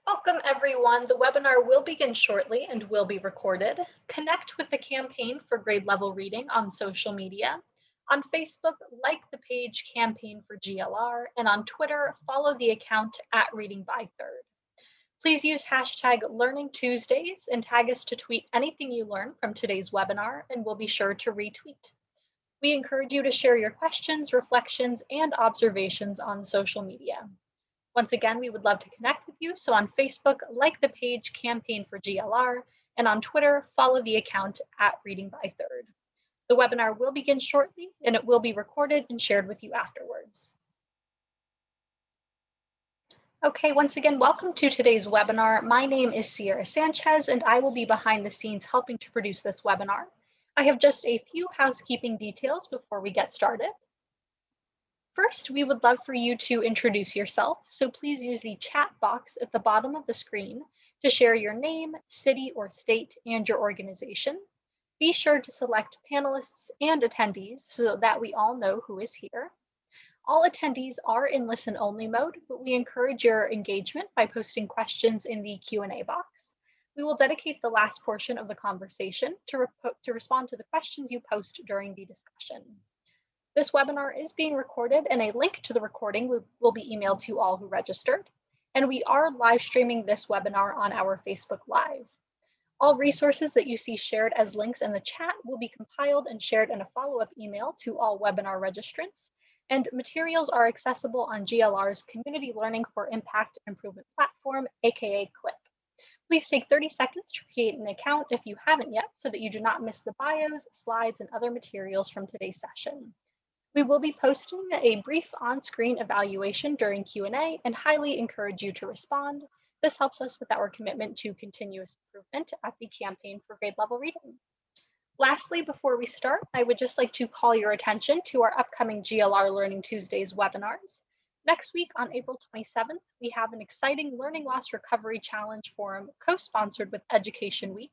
Welcome everyone. The webinar will begin shortly and will be recorded. Connect with the campaign for grade level reading on social media. On Facebook, like the page Campaign for GLR, and on Twitter, follow the account at Reading by Third. Please use hashtag Learning Tuesdays and tag us to tweet anything you learn from today's webinar, and we'll be sure to retweet. We encourage you to share your questions, reflections, and observations on social media. Once again, we would love to connect with you. So on Facebook, like the page Campaign for GLR, and on Twitter, follow the account at Reading by Third. The webinar will begin shortly, and it will be recorded and shared with you afterwards. Okay, once again, welcome to today's webinar. My name is Sierra Sanchez, and I will be behind the scenes helping to produce this webinar. I have just a few housekeeping details before we get started. First, we would love for you to introduce yourself, so please use the chat box at the bottom of the screen to share your name, city or state, and your organization. Be sure to select panelists and attendees so that we all know who is here. All attendees are in listen-only mode, but we encourage your engagement by posting questions in the Q&A box. We will dedicate the last portion of the conversation to respond to the questions you post during the discussion. This webinar is being recorded, and a link to the recording will be emailed to all who registered. And we are live streaming this webinar on our Facebook Live. All resources that you see shared as links in the chat will be compiled and shared in a follow-up email to all webinar registrants. And materials are accessible on GLR's Community Learning for Impact Improvement platform, aka CLIP. Please take 30 seconds to create an account if you haven't yet, so that you do not miss the bios, slides, and other materials from today's session. We will be posting a brief on-screen evaluation during Q&A and highly encourage you to respond. This helps us with our commitment to continuous improvement at the Campaign for Grade Level Reading. Lastly, before we start, I would just like to call your attention to our upcoming GLR Learning Tuesdays webinars. Next week on April 27th, we have an exciting Learning Loss Recovery Challenge Forum co-sponsored with Education Week,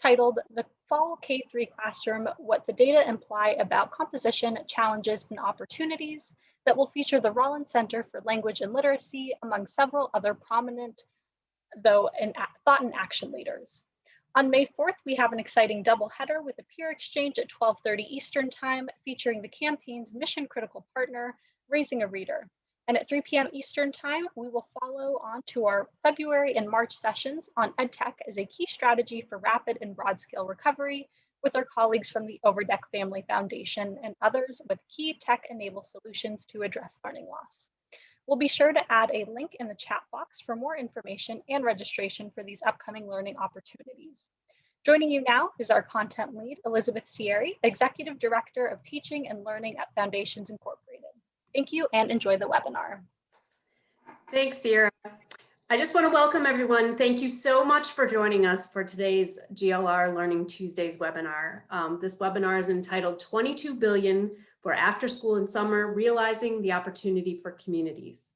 titled The Fall K-3 Classroom, What the Data Imply About Composition, Challenges, and Opportunities, that will feature the Rollins Center for Language and Literacy, among several other prominent, thought and action leaders. On May 4th, we have an exciting doubleheader with a peer exchange at 12:30 Eastern Time, featuring the campaign's mission-critical partner, Raising a Reader. And at 3 p.m. Eastern Time, we will follow on to our February and March sessions on EdTech as a key strategy for rapid and broad-scale recovery with our colleagues from the Overdeck Family Foundation and others with key tech-enabled solutions to address learning loss. We'll be sure to add a link in the chat box for more information and registration for these upcoming learning opportunities. Joining you now is our content lead, Elizabeth Sierri, Executive Director of Teaching and Learning at Foundations Incorporated. Thank you and enjoy the webinar. Thanks, Sierra. I just want to welcome everyone. Thank you so much for joining us for today's GLR Learning Tuesdays webinar. This webinar is entitled 22 Billion for After School and Summer, Realizing the Opportunity for Communities.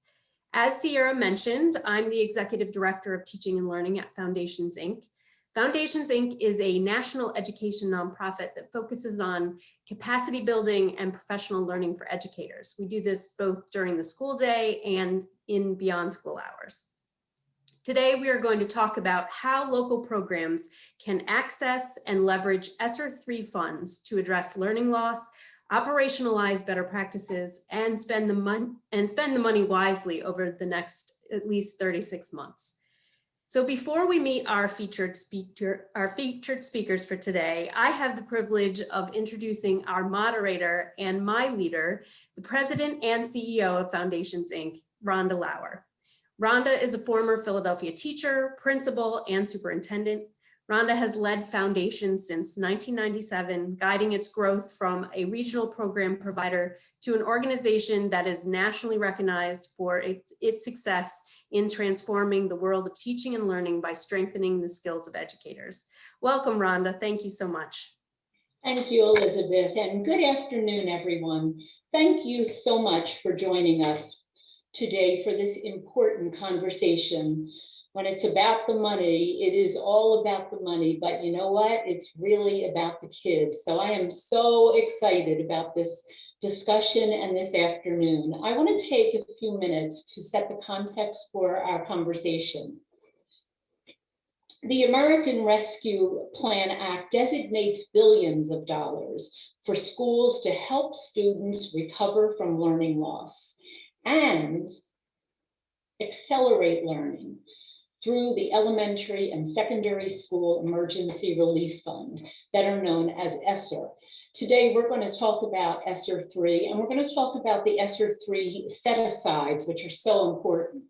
As Sierra mentioned, I'm the Executive Director of Teaching and Learning at Foundations, Inc. Foundations, Inc. is a national education nonprofit that focuses on capacity building and professional learning for educators. We do this both during the school day and in beyond school hours. Today, we are going to talk about how local programs can access and leverage ESSER III funds to address learning loss, operationalize better practices, and spend the money wisely over the next at least 36 months. So before we meet our featured speakers for today, I have the privilege of introducing our moderator and my leader, the President and CEO of Foundations, Inc., Rhonda Lauer. Rhonda is a former Philadelphia teacher, principal, and superintendent. Rhonda has led Foundations since 1997, guiding its growth from a regional program provider to an organization that is nationally recognized for its success in transforming the world of teaching and learning by strengthening the skills of educators. Welcome, Rhonda. Thank you so much. Thank you, Elizabeth, and good afternoon, everyone. Thank you so much for joining us today for this important conversation. When it's about the money, it is all about the money, but you know what? It's really about the kids. So I am so excited about this discussion and this afternoon. I want to take a few minutes to set the context for our conversation. The American Rescue Plan Act designates billions of dollars for schools to help students recover from learning loss and accelerate learning through the Elementary and Secondary School Emergency Relief Fund that are known as ESSER. Today, we're going to talk about ESSER III, and we're going to talk about the ESSER III set-asides, which are so important.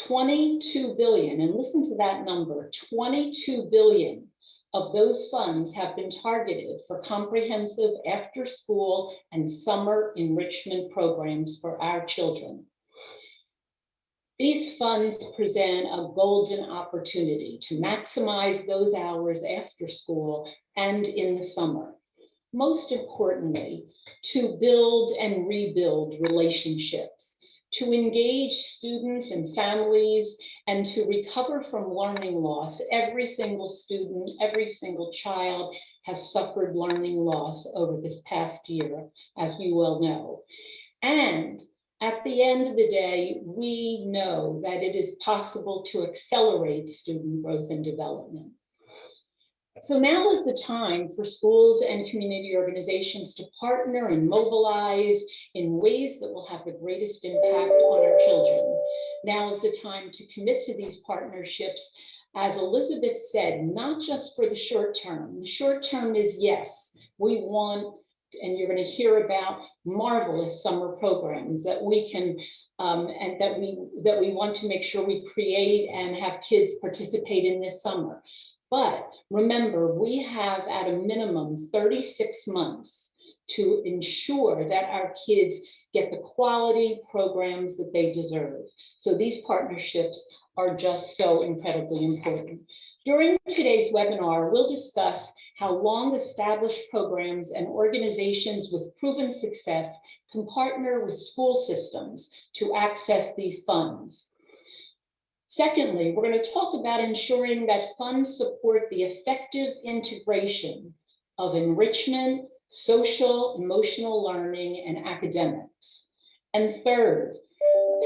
22 billion, and listen to that number, 22 billion of those funds have been targeted for comprehensive after-school and summer enrichment programs for our children. These funds present a golden opportunity to maximize those hours after school and in the summer. Most importantly, to build and rebuild relationships, to engage students and families, and to recover from learning loss. Every single student, every single child has suffered learning loss over this past year, as we well know. And at the end of the day, we know that it is possible to accelerate student growth and development. So now is the time for schools and community organizations to partner and mobilize in ways that will have the greatest impact on our children. Now is the time to commit to these partnerships, as Elizabeth said, not just for the short term. The short term is yes, we want, and you're going to hear about marvelous summer programs that we can and that we want to make sure we create and have kids participate in this summer. But remember, we have at a minimum 36 months to ensure that our kids get the quality programs that they deserve. So these partnerships are just so incredibly important. During today's webinar, we'll discuss how long-established programs and organizations with proven success can partner with school systems to access these funds. Secondly, we're going to talk about ensuring that funds support the effective integration of enrichment, social, emotional learning, and academics. And third,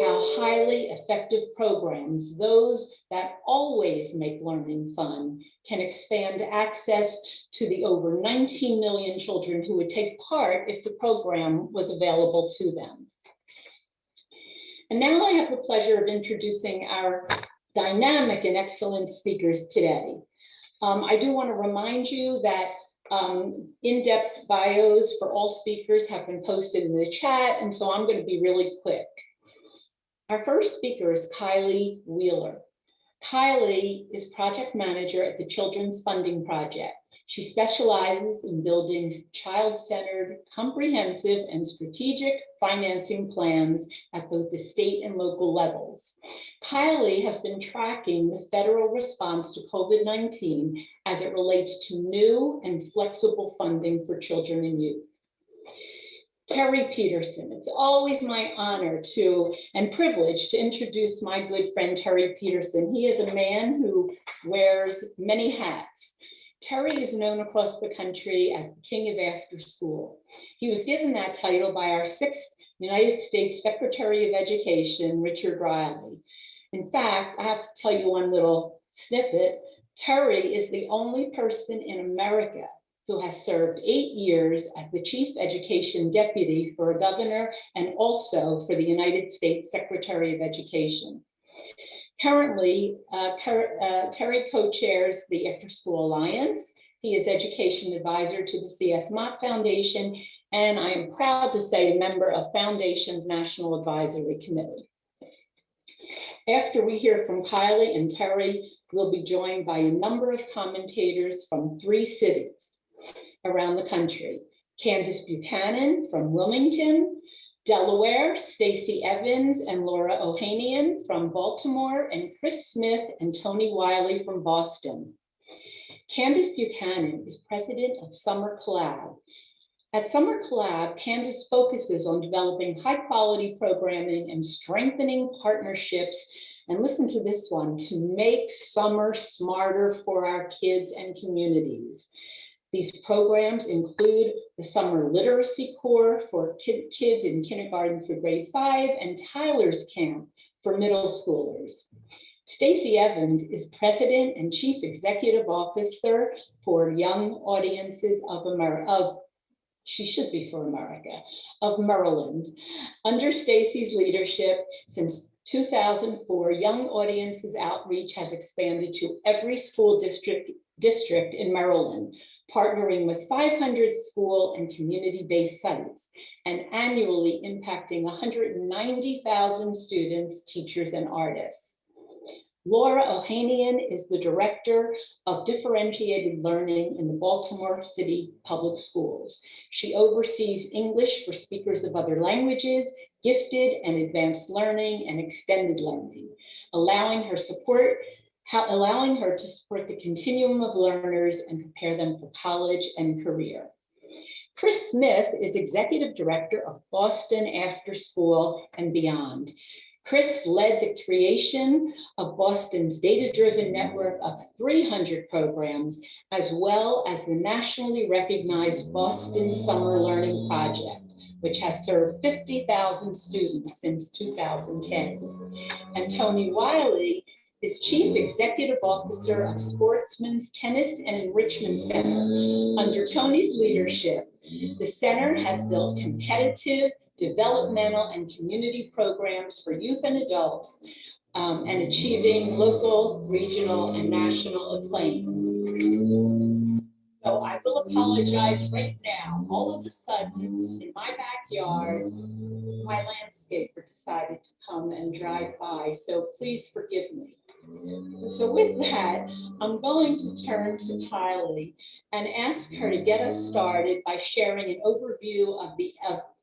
how highly effective programs, those that always make learning fun, can expand access to the over 19 million children who would take part if the program was available to them. And now I have the pleasure of introducing our dynamic and excellent speakers today. I do want to remind you that in-depth bios for all speakers have been posted in the chat, and so I'm going to be really quick. Our first speaker is Kylie Wheeler. Kylie is project manager at the Children's Funding Project. She specializes in building child-centered, comprehensive, and strategic financing plans at both the state and local levels. Kylie has been tracking the federal response to COVID-19 as it relates to new and flexible funding for children and youth. Terry Peterson. It's always my honor and privilege to introduce my good friend, Terry Peterson. He is a man who wears many hats. Terry is known across the country as the King of After School. He was given that title by our 6th United States Secretary of Education, Richard Wiley. In fact, I have to tell you one little snippet. Terry is the only person in America who has served 8 years as the Chief Education Deputy for a governor and also for the United States Secretary of Education. Currently, Terry co-chairs the Afterschool Alliance. He is Education Advisor to the C.S. Mott Foundation, and I am proud to say a member of Foundation's National Advisory Committee. After we hear from Kylie and Terry, we'll be joined by a number of commentators from 3 cities around the country. Candice Buchanan from Wilmington, Delaware, Stacie Evans and Lara Ohanian from Baltimore, and Chris Smith and Toni Wiley from Boston. Candice Buchanan is president of SummerCollab. At SummerCollab, Candice focuses on developing high-quality programming and strengthening partnerships, and listen to this one, to make summer smarter for our kids and communities. These programs include the Summer Literacy Corps for kids in kindergarten through grade 5 and Tyler's Camp for middle schoolers. Stacie Evans is President and Chief Executive Officer for Young Audiences of America, she should be for America, of Maryland. Under Stacie's leadership, since 2004, Young Audiences outreach has expanded to every school district in Maryland, partnering with 500 school and community-based sites, and annually impacting 190,000 students, teachers, and artists. Lara Ohanian is the Director of Differentiated Learning in the Baltimore City Public Schools. She oversees English for speakers of other languages, gifted and advanced learning, and extended learning, allowing her to support the continuum of learners and prepare them for college and career. Chris Smith is Executive Director of Boston Afterschool and Beyond. Chris led the creation of Boston's data-driven network of 300 programs, as well as the nationally recognized Boston Summer Learning Project, which has served 50,000 students since 2010. And Toni Wiley is Chief Executive Officer of Sportsmen's Tennis and Enrichment Center. Under Toni's leadership, the center has built competitive, developmental, and community programs for youth and adults, and achieving local, regional, and national acclaim. So I will apologize right now. All of a sudden, in my backyard, my landscaper decided to come and drive by, so please forgive me. So with that, I'm going to turn to Kylie and ask her to get us started by sharing an overview of the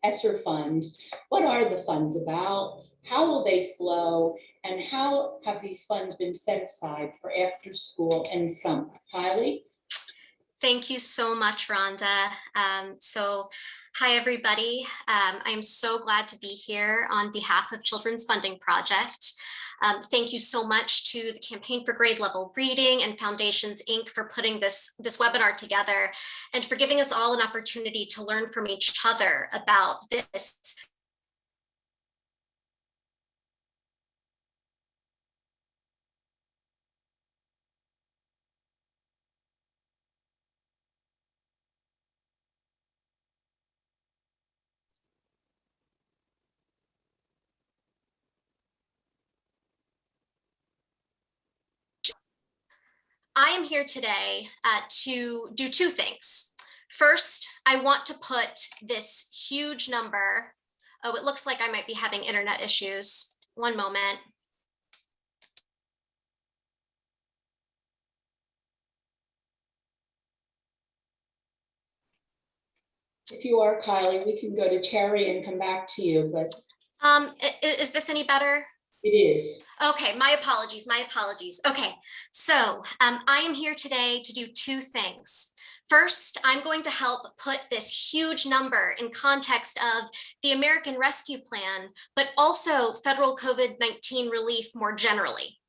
ESSER funds. What are the funds about? How will they flow? And how have these funds been set aside for after school and summer? Kylie? Thank you so much, Rhonda. Hi, everybody. I'm so glad to be here on behalf of Children's Funding Project. Thank you so much to the Campaign for Grade Level Reading and Foundations, Inc. for putting this webinar together and for giving us all an opportunity to learn from each other about this. I am here today to do two things. First, I want to put this huge number. Oh, it looks like I might be having internet issues. One moment. If you are, Kylie, we can go to Terry and come back to you, but. Is this any better? It is. Okay, my apologies, my apologies. Okay, so I am here today to do two things. First, I'm going to help put this huge number in context of the American Rescue Plan, but also federal COVID-19 relief more generally.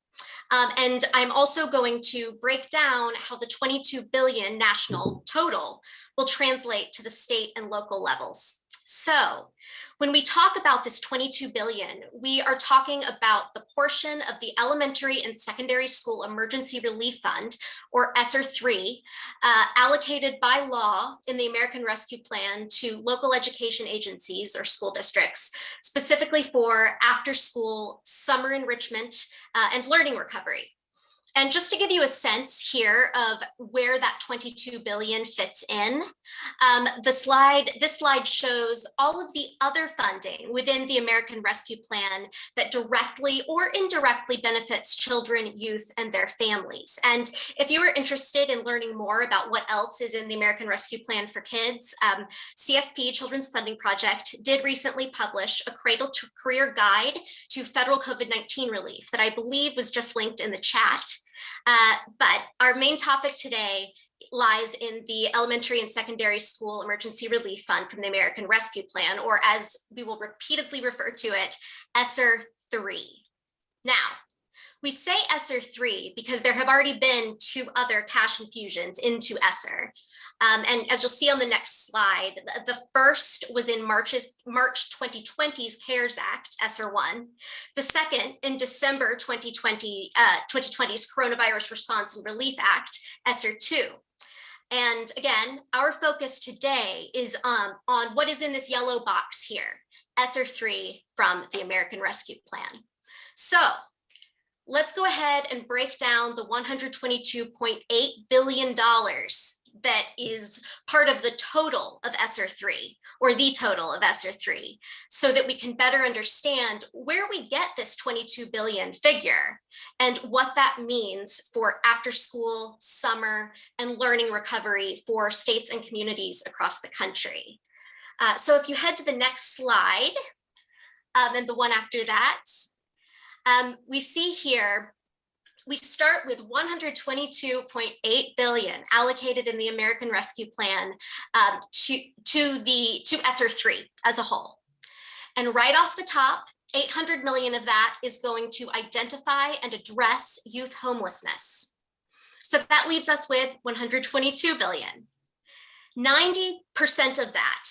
And I'm also going to break down how the 22 billion national total will translate to the state and local levels. So when we talk about this 22 billion, we are talking about the portion of the Elementary and Secondary School Emergency Relief Fund, or ESSER III, allocated by law in the American Rescue Plan to local education agencies or school districts, specifically for after-school summer enrichment and learning recovery. And just to give you a sense here of where that 22 billion fits in, this slide shows all of the other funding within the American Rescue Plan that directly or indirectly benefits children, youth, and their families. And if you are interested in learning more about what else is in the American Rescue Plan for kids, CFP, Children's Funding Project, did recently publish a Cradle to Career Guide to Federal COVID-19 Relief that I believe was just linked in the chat. But our main topic today lies in the Elementary and Secondary School Emergency Relief Fund from the American Rescue Plan, or as we will repeatedly refer to it, ESSER III. Now, we say ESSER III because there have already been two other cash infusions into ESSER. And as you'll see on the next slide, the first was in March 2020's CARES Act, ESSER I. The second in December 2020's Coronavirus Response and Relief Act, ESSER II. And again, our focus today is on what is in this yellow box here, ESSER III from the American Rescue Plan. So let's go ahead and break down the $122.8 billion that is part of the total of ESSER III, or the total of ESSER III, so that we can better understand where we get this 22 billion figure and what that means for after school, summer, and learning recovery for states and communities across the country. So if you head to the next slide, and the one after that, we see here, we start with 122.8 billion allocated in the American Rescue Plan to ESSER III as a whole. And right off the top, 800 million of that is going to identify and address youth homelessness. So that leaves us with 122 billion. 90% of that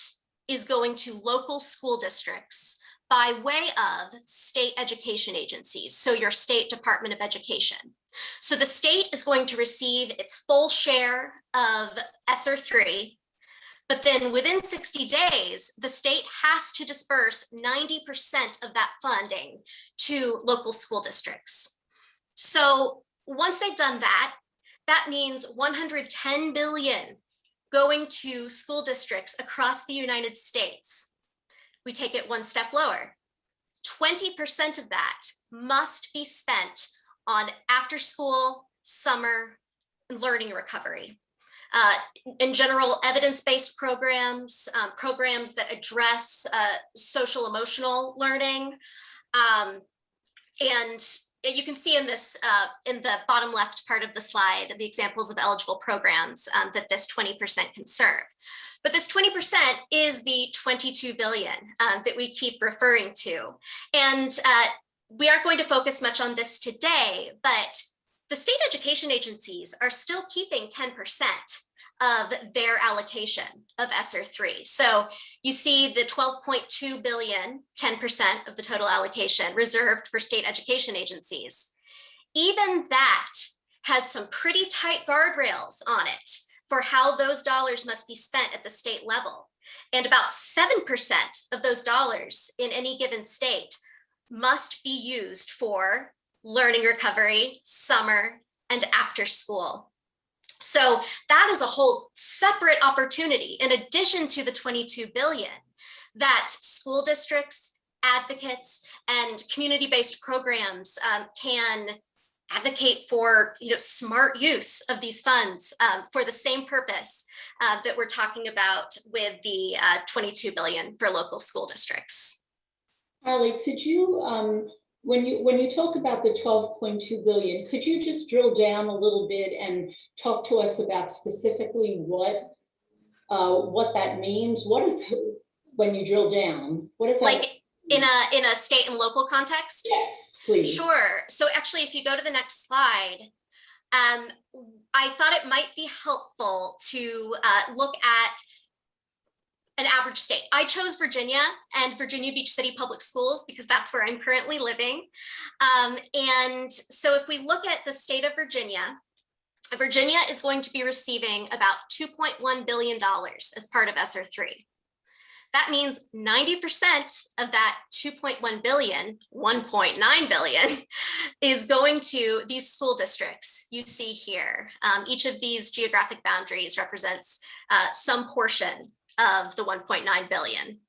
is going to local school districts by way of state education agencies, so your state Department of Education. So the state is going to receive its full share of ESSER III, but then within 60 days, the state has to disperse 90% of that funding to local school districts. So once they've done that, that means 110 billion going to school districts across the United States. We take it one step lower. 20% of that must be spent on after school, summer, and learning recovery. In general, evidence-based programs, programs that address social emotional learning. And you can see in this, in the bottom left part of the slide, the examples of eligible programs that this 20% can serve. But this 20% is the 22 billion that we keep referring to. And we aren't going to focus much on this today, but the state education agencies are still keeping 10% of their allocation of ESSER III. So you see the 12.2 billion, 10% of the total allocation reserved for state education agencies. Even that has some pretty tight guardrails on it for how those dollars must be spent at the state level. And about 7% of those dollars in any given state must be used for learning recovery, summer, and after school. So that is a whole separate opportunity, in addition to the 22 billion, that school districts, advocates, and community-based programs can advocate for smart use of these funds for the same purpose that we're talking about with the 22 billion for local school districts. Kylie, could you, when you talk about the 12.2 billion, could you just drill down a little bit and talk to us about specifically what that means? What is, when you drill down, what is that? Like in a state and local context? Yes, please. Sure. So actually, if you go to the next slide, I thought it might be helpful to look at an average state. I chose Virginia and Virginia Beach City Public Schools because that's where I'm currently living. And so if we look at the state of Virginia, Virginia is going to be receiving about $2.1 billion as part of ESSER III. That means 90% of that 2.1 billion, 1.9 billion, is going to these school districts you see here. Each of these geographic boundaries represents some portion of the 1.9 billion.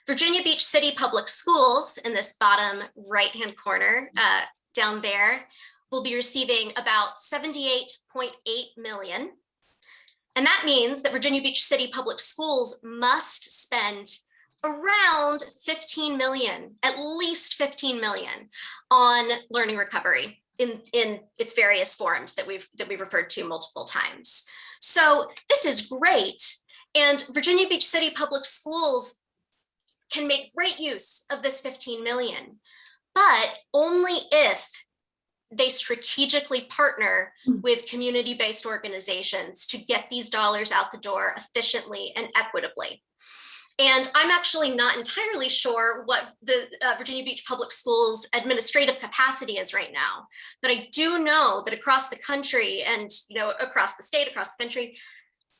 Virginia Beach City Public Schools, in this bottom right-hand corner down there, will be receiving about 78.8 million. And that means that Virginia Beach City Public Schools must spend around 15 million, at least 15 million, on learning recovery in its various forms that we've referred to multiple times. So this is great. And Virginia Beach City Public Schools can make great use of this 15 million, but only if they strategically partner with community-based organizations to get these dollars out the door efficiently and equitably. And I'm actually not entirely sure what the Virginia Beach Public Schools administrative capacity is right now, but I do know that across the country and across the state, across the country,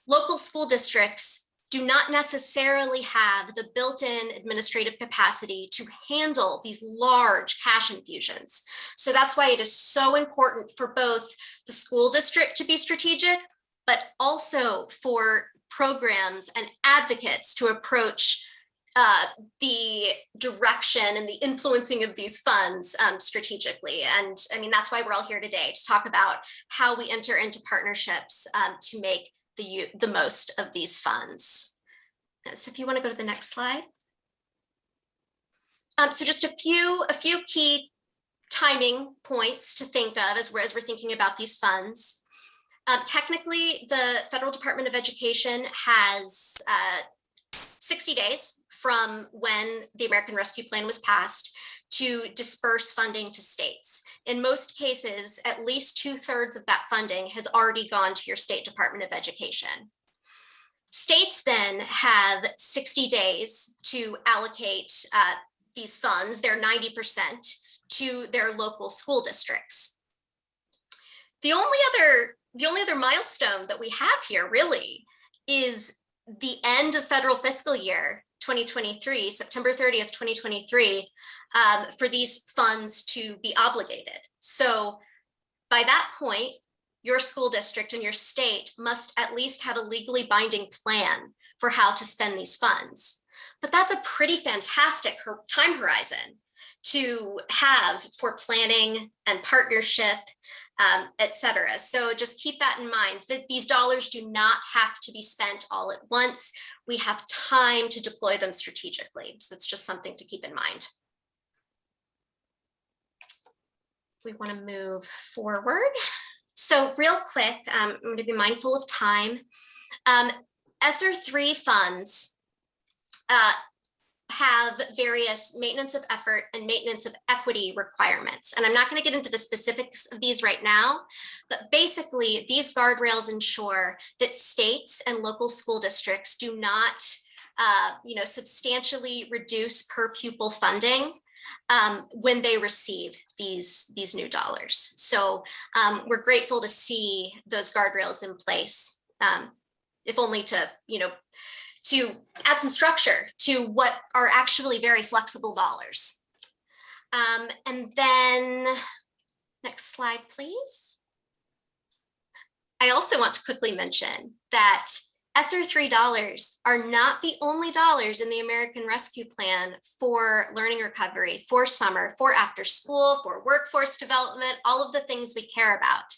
local school districts do not necessarily have the built-in administrative capacity to handle these large cash infusions. So that's why it is so important for both the school district to be strategic, but also for programs and advocates to approach the direction and the influencing of these funds strategically. And I mean, that's why we're all here today, to talk about how we enter into partnerships to make the most of these funds. So if you want to go to the next slide. So just a few key timing points to think of as we're thinking about these funds. Technically, the Federal Department of Education has 60 days from when the American Rescue Plan was passed to disperse funding to states. In most cases, at least 2/3 of that funding has already gone to your state Department of Education. States then have 60 days to allocate these funds, their 90%, to their local school districts. The only other milestone that we have here really is the end of federal fiscal year 2023, September 30th, 2023, for these funds to be obligated. So by that point, your school district and your state must at least have a legally binding plan for how to spend these funds. But that's a pretty fantastic time horizon to have for planning and partnership, et cetera. So just keep that in mind, that these dollars do not have to be spent all at once. We have time to deploy them strategically. So it's just something to keep in mind. We want to move forward. So real quick, I'm going to be mindful of time. ESSER III funds have various maintenance of effort and maintenance of equity requirements. And I'm not going to get into the specifics of these right now, but basically these guardrails ensure that states and local school districts do not substantially reduce per pupil funding when they receive these new dollars. So we're grateful to see those guardrails in place, if only to add some structure to what are actually very flexible dollars. And then next slide, please. I also want to quickly mention that ESSER III dollars are not the only dollars in the American Rescue Plan for learning recovery, for summer, for after school, for workforce development, all of the things we care about.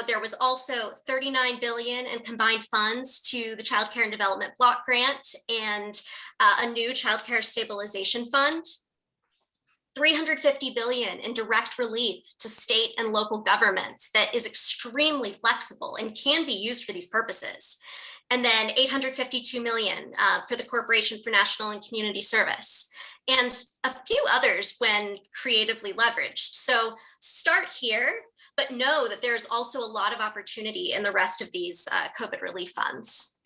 There was also $39 billion in combined funds to the Child Care and Development Block Grant and a new Child Care Stabilization Fund, $350 billion in direct relief to state and local governments that is extremely flexible and can be used for these purposes. And then $852 million for the Corporation for National and Community Service, and a few others when creatively leveraged. So start here, but know that there's also a lot of opportunity in the rest of these COVID relief funds.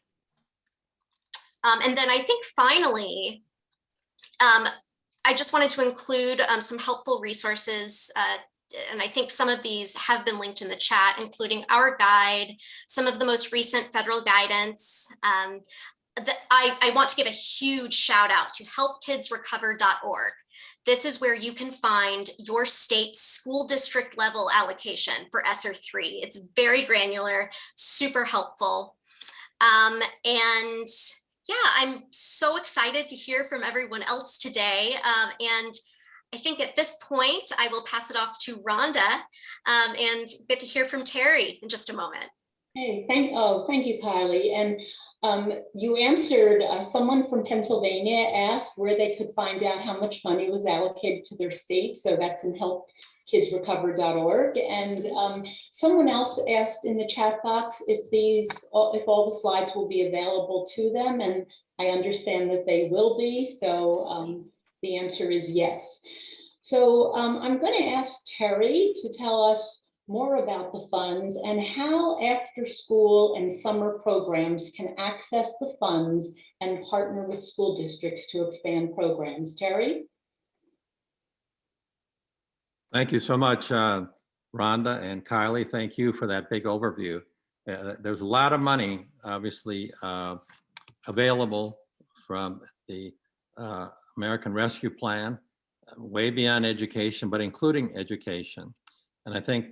And then I think finally, I just wanted to include some helpful resources, and I think some of these have been linked in the chat, including our guide, some of the most recent federal guidance. I want to give a huge shout out to helpkidsrecover.org. This is where you can find your state's school district level allocation for ESSER III. It's very granular, super helpful. And yeah, I'm so excited to hear from everyone else today. And I think at this point, I will pass it off to Rhonda and get to hear from Terry in just a moment. Hey, thank you, Kylie. And you answered, someone from Pennsylvania asked where they could find out how much money was allocated to their state. So that's in helpkidsrecover.org. And someone else asked in the chat box if all the slides will be available to them. And I understand that they will be. So the answer is yes. So I'm going to ask Terry to tell us more about the funds and how after school and summer programs can access the funds and partner with school districts to expand programs. Terry? Thank you so much, Rhonda and Kylie. Thank you for that big overview. There's a lot of money, obviously, available from the American Rescue Plan, way beyond education, but including education. And I think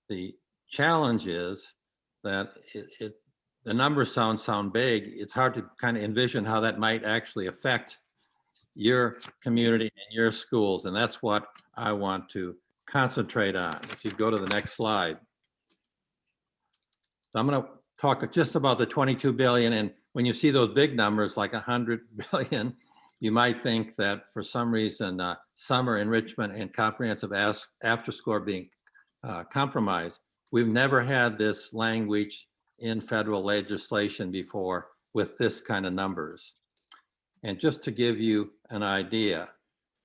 the challenge is that the numbers sound big. It's hard to kind of envision how that might actually affect your community and your schools. And that's what I want to concentrate on. If you go to the next slide. So I'm going to talk just about the 22 billion. And when you see those big numbers, like 100 billion, you might think that for some reason, summer enrichment and comprehensive after school are being compromised. We've never had this language in federal legislation before with this kind of numbers. And just to give you an idea,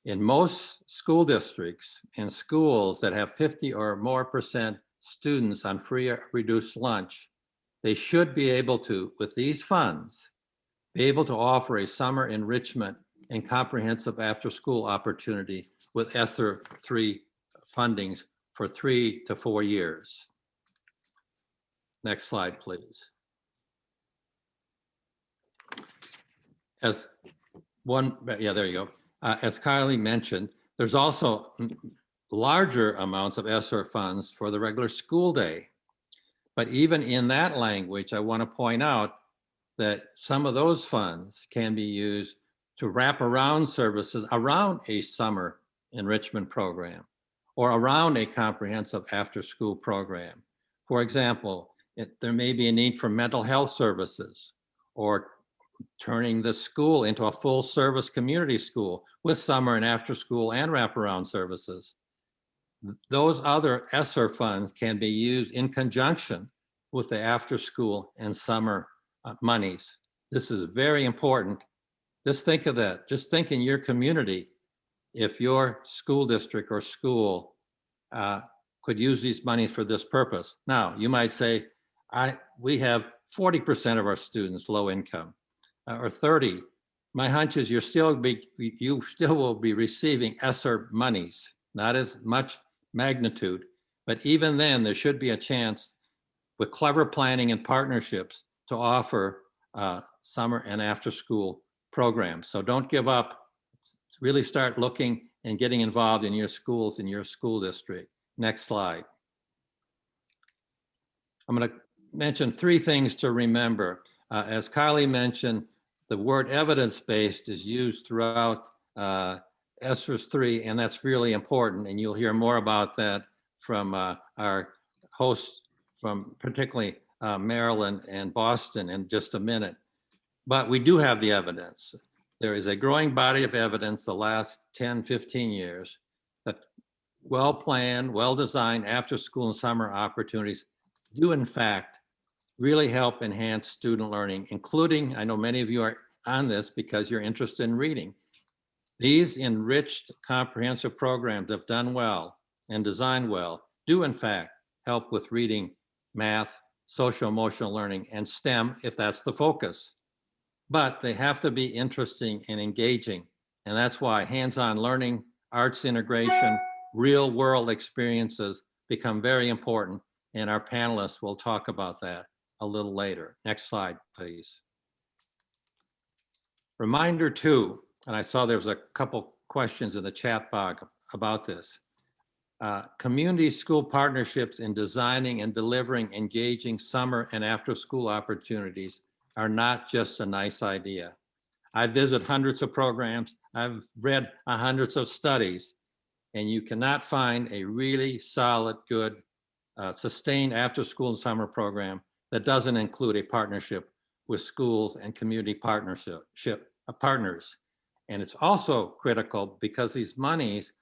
in most school districts and schools that have 50 or more % students on free or reduced lunch, they should be able to, with these funds, be able to offer a summer enrichment and comprehensive after-school opportunity with ESSER III fundings for 3 to 4 years. Next slide, please. As Kylie mentioned, there's also larger amounts of ESSER funds for the regular school day. But even in that language, I want to point out that some of those funds can be used to wrap around services around a summer enrichment program or around a comprehensive after-school program. For example, there may be a need for mental health services or turning the school into a full service community school with summer and after school and wraparound services. Those other ESSER funds can be used in conjunction with the after school and summer monies. This is very important. Just think of that. Just think in your community, if your school district or school could use these monies for this purpose. Now, you might say, we have 40% of our students low income, or 30. My hunch is you still will be receiving ESSER monies, not as much magnitude, but even then there should be a chance with clever planning and partnerships to offer summer and after school programs. So don't give up. Really start looking and getting involved in your schools, in your school district. Next slide. I'm going to mention 3 things to remember. As Kylie mentioned, the word evidence-based is used throughout ESSER III, and that's really important. And you'll hear more about that from our hosts from particularly Maryland and Boston in just a minute. But we do have the evidence. There is a growing body of evidence the last 10, 15 years that well-planned, well-designed after-school and summer opportunities do in fact really help enhance student learning, including, I know many of you are on this because you're interested in reading. These enriched comprehensive programs have done well and designed well, do in fact help with reading, math, social emotional learning, and STEM if that's the focus. But they have to be interesting and engaging. And that's why hands-on learning, arts integration, real world experiences become very important. And our panelists will talk about that a little later. Next slide, please. Reminder 2, and I saw there was a couple questions in the chat box about this. Community school partnerships in designing and delivering engaging summer and after school opportunities are not just a nice idea. I visit hundreds of programs. I've read hundreds of studies, and you cannot find a really solid, good, sustained after school and summer program that doesn't include a partnership with schools and community partners. And it's also critical because these monies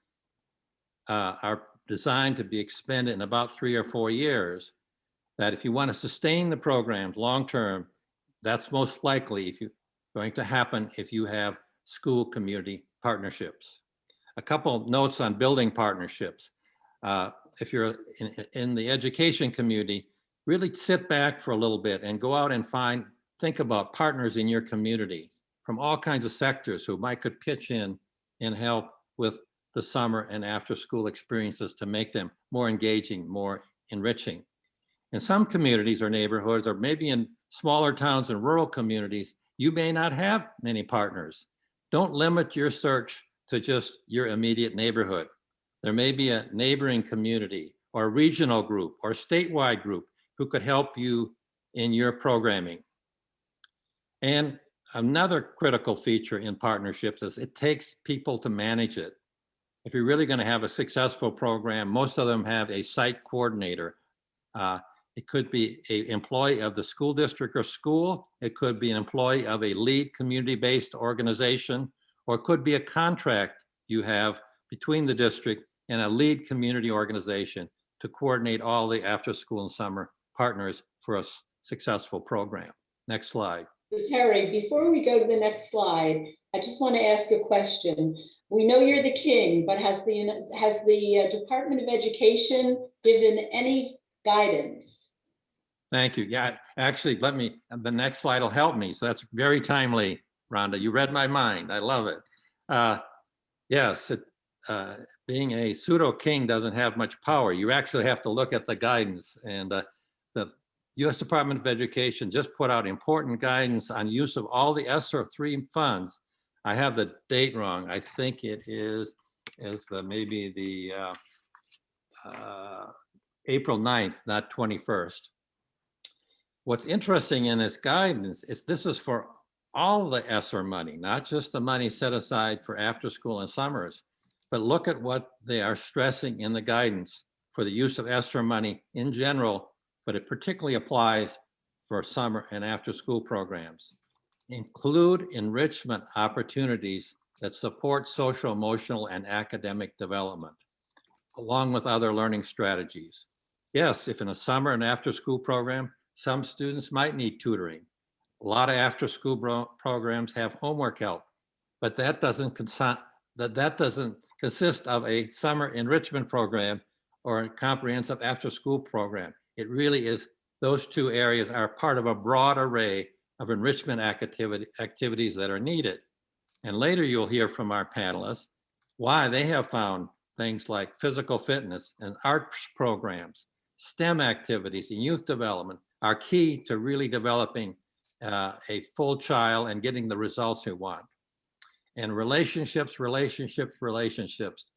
are designed to be expended in about 3 or 4 years, that if you want to sustain the programs long-term, that's most likely going to happen if you have school community partnerships. A couple notes on building partnerships. If you're in the education community, really sit back for a little bit and go out and think about partners in your community from all kinds of sectors who could pitch in and help with the summer and after school experiences to make them more engaging, more enriching. In some communities or neighborhoods, or maybe in smaller towns and rural communities, you may not have many partners. Don't limit your search to just your immediate neighborhood. There may be a neighboring community or a regional group or statewide group who could help you in your programming. And another critical feature in partnerships is it takes people to manage it. If you're really going to have a successful program, most of them have a site coordinator. It could be an employee of the school district or school. It could be an employee of a lead community-based organization, or it could be a contract you have between the district and a lead community organization to coordinate all the after school and summer partners for a successful program. Next slide. Terry, before we go to the next slide, I just want to ask a question. We know you're the king, but has the Department of Education given any guidance? Thank you. Yeah, actually, the next slide will help me. So that's very timely, Rhonda. You read my mind. I love it. Yes, being a pseudo king doesn't have much power. You actually have to look at the guidance, and the U.S. Department of Education just put out important guidance on use of all the ESSER III funds. I have the date wrong. I think it is maybe the April 9th, not 21st. What's interesting in this guidance is this is for all the ESSER money, not just the money set aside for after school and summers, but look at what they are stressing in the guidance for the use of ESSER money in general, but it particularly applies for summer and after school programs. Include enrichment opportunities that support social, emotional, and academic development, along with other learning strategies. Yes, if in a summer and after school program, some students might need tutoring. A lot of after school programs have homework help, but that doesn't consist of a summer enrichment program or a comprehensive after school program. It really is, those two areas are part of a broad array of enrichment activities that are needed. And later you'll hear from our panelists why they have found things like physical fitness and arts programs, STEM activities and youth development are key to really developing a full child and getting the results we want. And relationships,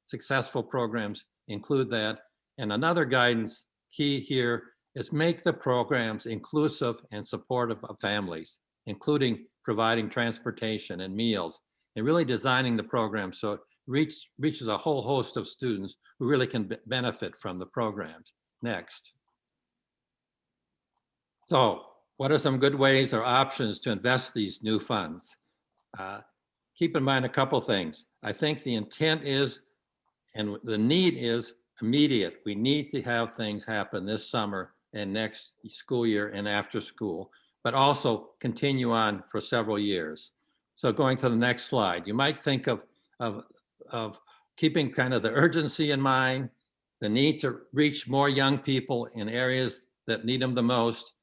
successful programs include that. And another guidance key here is make the programs inclusive and supportive of families, including providing transportation and meals, and really designing the program so it reaches a whole host of students who really can benefit from the programs. Next. So what are some good ways or options to invest these new funds? Keep in mind a couple things. I think the intent is, and the need is immediate. We need to have things happen this summer and next school year and after school, but also continue on for several years. So going to the next slide, you might think of keeping kind of the urgency in mind, the need to reach more young people in areas that need them the most.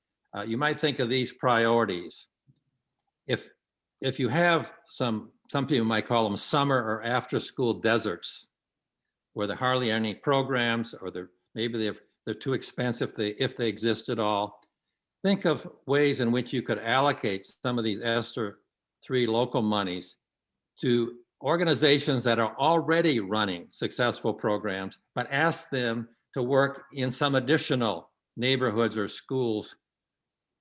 You might think of these priorities. If you have some people might call them summer or after school deserts, where there hardly are any programs, or maybe they're too expensive if they exist at all. Think of ways in which you could allocate some of these ESSER III local monies to organizations that are already running successful programs, but ask them to work in some additional neighborhoods or schools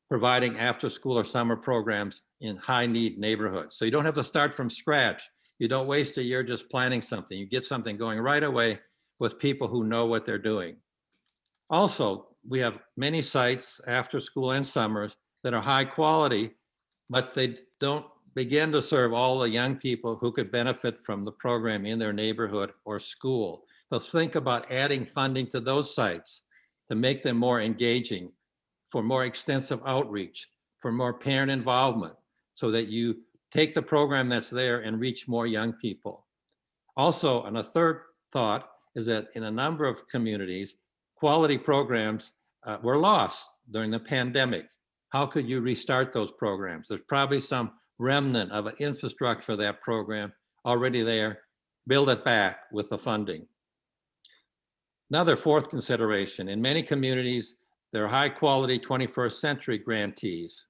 providing after school or summer programs in high need neighborhoods. So you don't have to start from scratch. You don't waste a year just planning something. You get something going right away with people who know what they're doing. Also, we have many sites after school and summers that are high quality, but they don't begin to serve all the young people who could benefit from the program in their neighborhood or school. So think about adding funding to those sites to make them more engaging, for more extensive outreach, for more parent involvement, so that you take the program that's there and reach more young people. Also, and a third thought is that in a number of communities, quality programs were lost during the pandemic. How could you restart those programs? There's probably some remnant of an infrastructure of that program already there. Build it back with the funding. Another fourth consideration, in many communities, there are high quality 21st century grantees,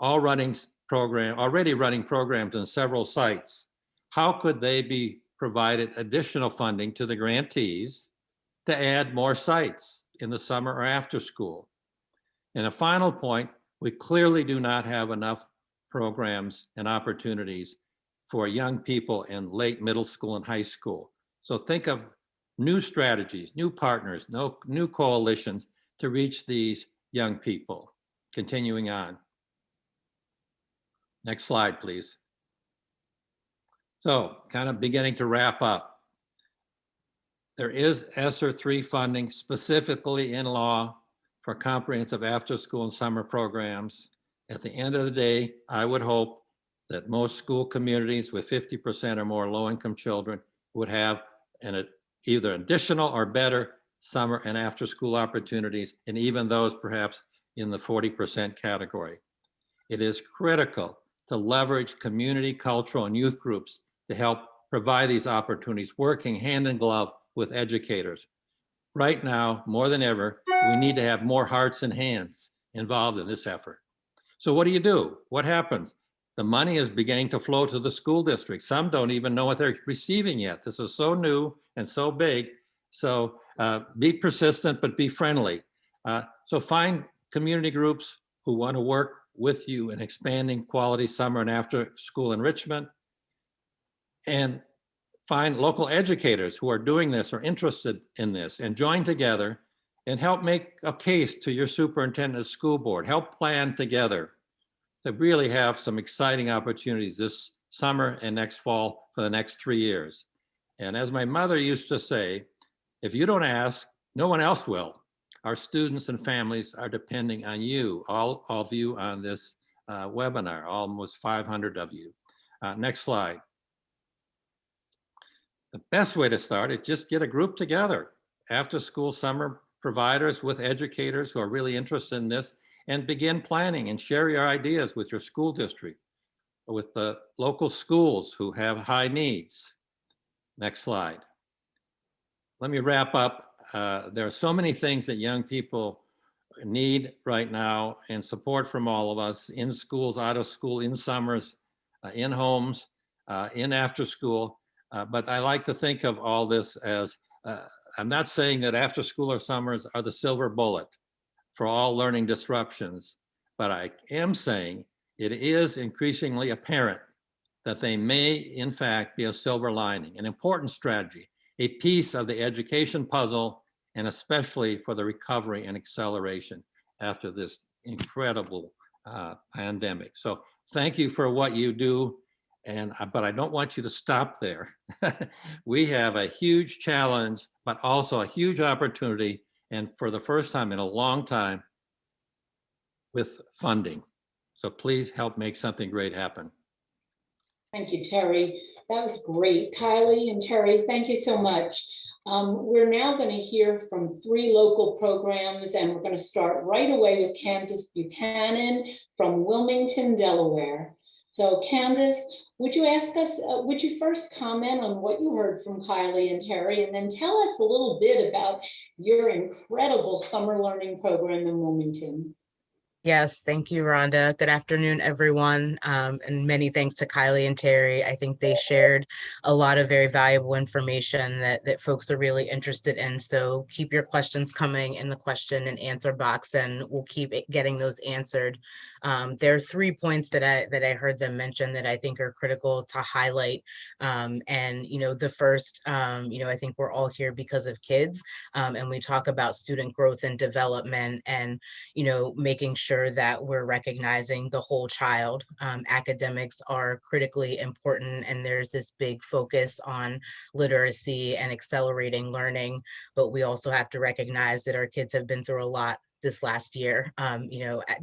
already running programs in several sites. How could they be provided additional funding to the grantees to add more sites in the summer or after school? And a final point, we clearly do not have enough programs and opportunities for young people in late middle school and high school. So think of new strategies, new partners, new coalitions to reach these young people. Continuing on. Next slide, please. So kind of beginning to wrap up. There is ESSER III funding specifically in law for comprehensive after-school and summer programs. At the end of the day, I would hope that most school communities with 50% or more low-income children would have either additional or better summer and after-school opportunities, and even those perhaps in the 40% category. It is critical to leverage community, cultural, and youth groups to help provide these opportunities, working hand in glove with educators. Right now, more than ever, we need to have more hearts and hands involved in this effort. So what do? What happens? The money is beginning to flow to the school district. Some don't even know what they're receiving yet. This is so new and so big. So be persistent, but be friendly. So find community groups who want to work with you in expanding quality summer and after school enrichment. And find local educators who are doing this or interested in this, and join together and help make a case to your superintendent of school board. Help plan together to really have some exciting opportunities this summer and next fall for the next 3 years. And as my mother used to say, if you don't ask, no one else will. Our students and families are depending on you, all of you on this webinar, almost 500 of you. Next slide. The best way to start is just get a group together, after school summer providers with educators who are really interested in this, and begin planning and share your ideas with your school district, with the local schools who have high needs. Next slide. Let me wrap up. There are so many things that young people need right now, and support from all of us in schools, out of school, in summers, in homes, in after school. But I like to think of all this as, I'm not saying that after school or summers are the silver bullet for all learning disruptions, but I am saying it is increasingly apparent that they may in fact be a silver lining, an important strategy, a piece of the education puzzle, and especially for the recovery and acceleration after this incredible pandemic. So thank you for what you do. But I don't want you to stop there. We have a huge challenge, but also a huge opportunity, and for the first time in a long time, with funding. So please help make something great happen. Thank you, Terry. That was great. Kylie and Terry, thank you so much. We're now going to hear from 3 local programs, and we're going to start right away with Candice Buchanan from Wilmington, Delaware. So Candice, would you first comment on what you heard from Kylie and Terry, and then tell us a little bit about your incredible summer learning program in Wilmington? Yes, thank you, Rhonda. Good afternoon, everyone. And many thanks to Kylie and Terry. I think they shared a lot of very valuable information that folks are really interested in. So keep your questions coming in the question and answer box, and we'll keep getting those answered. There are 3 points that I heard them mention that I think are critical to highlight. And the first, I think we're all here because of kids, and we talk about student growth and development, and making sure that we're recognizing the whole child. Academics are critically important, and there's this big focus on literacy and accelerating learning, but we also have to recognize that our kids have been through a lot this last year,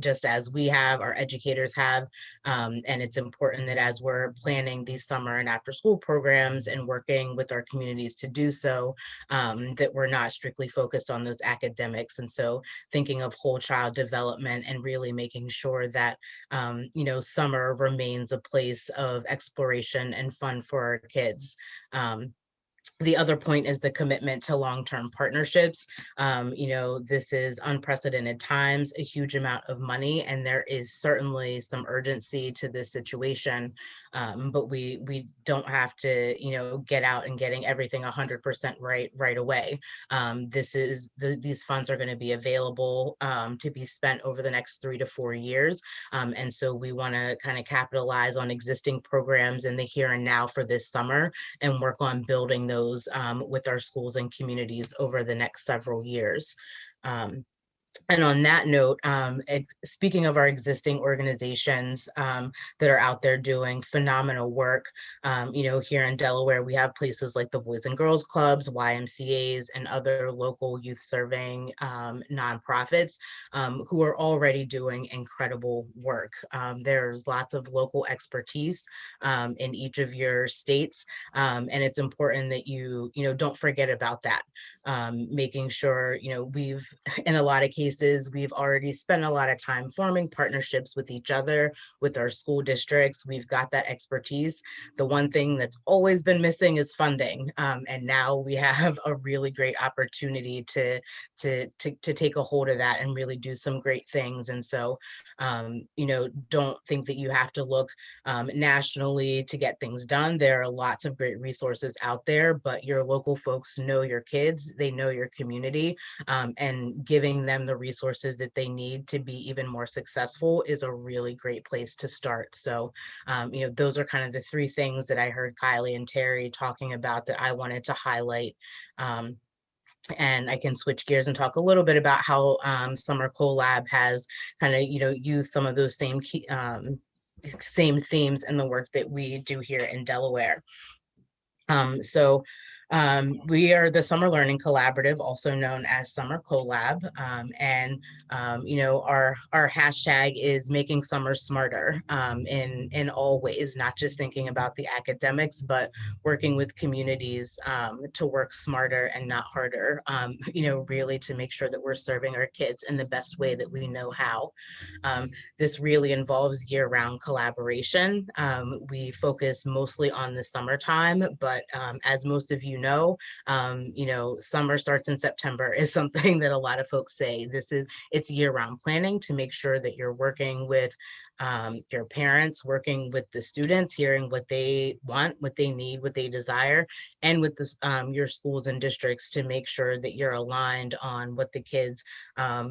just as we have, our educators have, and it's important that as we're planning these summer and after school programs and working with our communities to do so, that we're not strictly focused on those academics. And so thinking of whole child development and really making sure that, summer remains a place of exploration and fun for our kids. The other point is the commitment to long-term partnerships. This is unprecedented times, a huge amount of money, and there is certainly some urgency to this situation. But we don't have to, get out and getting everything 100% right away. These funds are going to be available to be spent over the next 3 to 4 years. And so we want to kind of capitalize on existing programs in the here and now for this summer and work on building those with our schools and communities over the next several years. And on that note, speaking of our existing organizations that are out there doing phenomenal work, here in Delaware, we have places like the Boys and Girls Clubs, YMCAs, and other local youth serving nonprofits who are already doing incredible work. There's lots of local expertise in each of your states, and it's important that you don't forget about that. Making sure, we've, in a lot of cases, we've already spent a lot of time forming partnerships with each other, with our school districts. We've got that expertise. The one thing that's always been missing is funding. And now we have a really great opportunity to take a hold of that and really do some great things. And so, don't think that you have to look nationally to get things done. There are lots of great resources out there, but your local folks know your kids, they know your community, and giving them the resources that they need to be even more successful is a really great place to start. So, those are kind of the 3 things that I heard Kylie and Terry talking about that I wanted to highlight. And I can switch gears and talk a little bit about how SummerCollab has kind of, used some of those same themes in the work that we do here in Delaware. We are the Summer Learning Collaborative, also known as SummerCollab, and our hashtag is making summer smarter in all ways, not just thinking about the academics, but working with communities to work smarter and not harder. Really to make sure that we're serving our kids in the best way that we know how. This really involves year-round collaboration. We focus mostly on the summertime, but as most of you know, summer starts in September is something that a lot of folks say. It's year-round planning to make sure that you're working with your parents, working with the students, hearing what they want, what they need, what they desire, and with your schools and districts to make sure that you're aligned on what the kids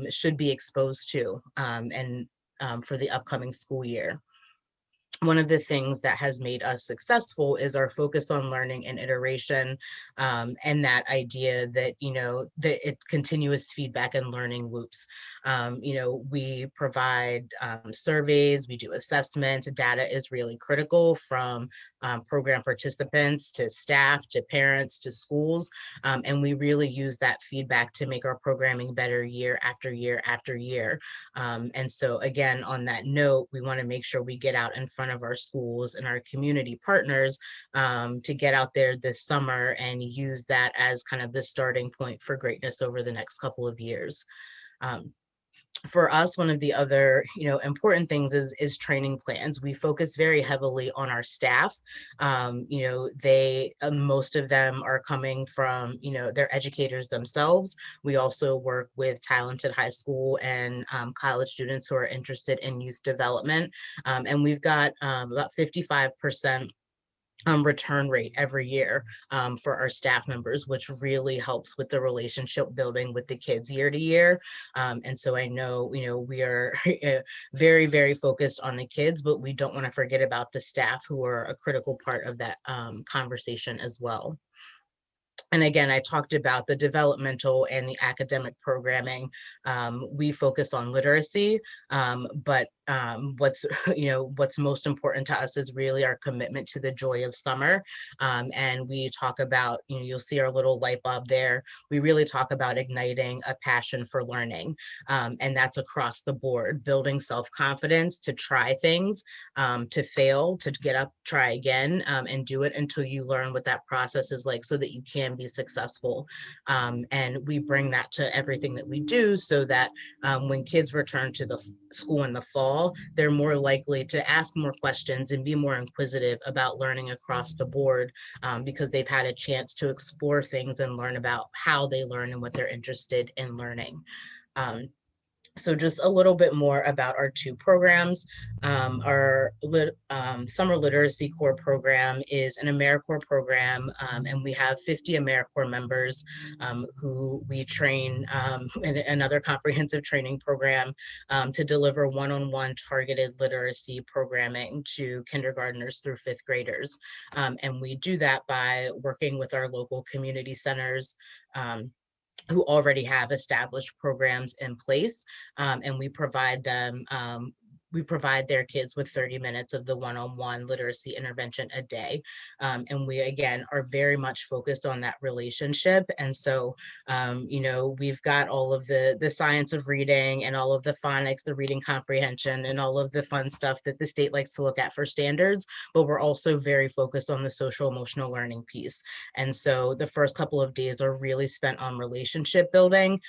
should be exposed to and for the upcoming school year. One of the things that has made us successful is our focus on learning and iteration, and that idea that, that it's continuous feedback and learning loops. We provide surveys, we do assessments, data is really critical from program participants to staff, to parents, to schools. And we really use that feedback to make our programming better year after year after year. And so again, on that note, we want to make sure we get out in front of our schools and our community partners to get out there this summer and use that as kind of the starting point for greatness over the next couple of years. For us, one of the other, important things is training plans. We focus very heavily on our staff. Most of them are coming from, they're educators themselves. We also work with talented high school and college students who are interested in youth development. And we've got about 55% return rate every year for our staff members, which really helps with the relationship building with the kids year to year. And so I know, we are very, very focused on the kids, but we don't want to forget about the staff who are a critical part of that conversation as well. And again, I talked about the developmental and the academic programming. We focus on literacy, but what's what's most important to us is really our commitment to the joy of summer. And we talk about, you'll see our little light bulb there. We really talk about igniting a passion for learning, and that's across the board, building self-confidence to try things, to fail, to get up, try again, and do it until you learn what that process is like, so that you can be successful. And we bring that to everything that we do, so that when kids return to the school in the fall, they're more likely to ask more questions and be more inquisitive about learning across the board, because they've had a chance to explore things and learn about how they learn and what they're interested in learning. So just a little bit more about our two programs. Our Summer Literacy Core program is an AmeriCorps program, and we have 50 AmeriCorps members who we train in another comprehensive training program to deliver one-on-one targeted literacy programming to kindergartners through fifth graders. And we do that by working with our local community centers, who already have established programs in place, and we provide them, we provide their kids with 30 minutes of the one-on-one literacy intervention a day. And we, again, are very much focused on that relationship. And so, we've got all of the science of reading and all of the phonics, the reading comprehension, and all of the fun stuff that the state likes to look at for standards, but we're also very focused on the social emotional learning piece. And so the first couple of days are really spent on relationship building,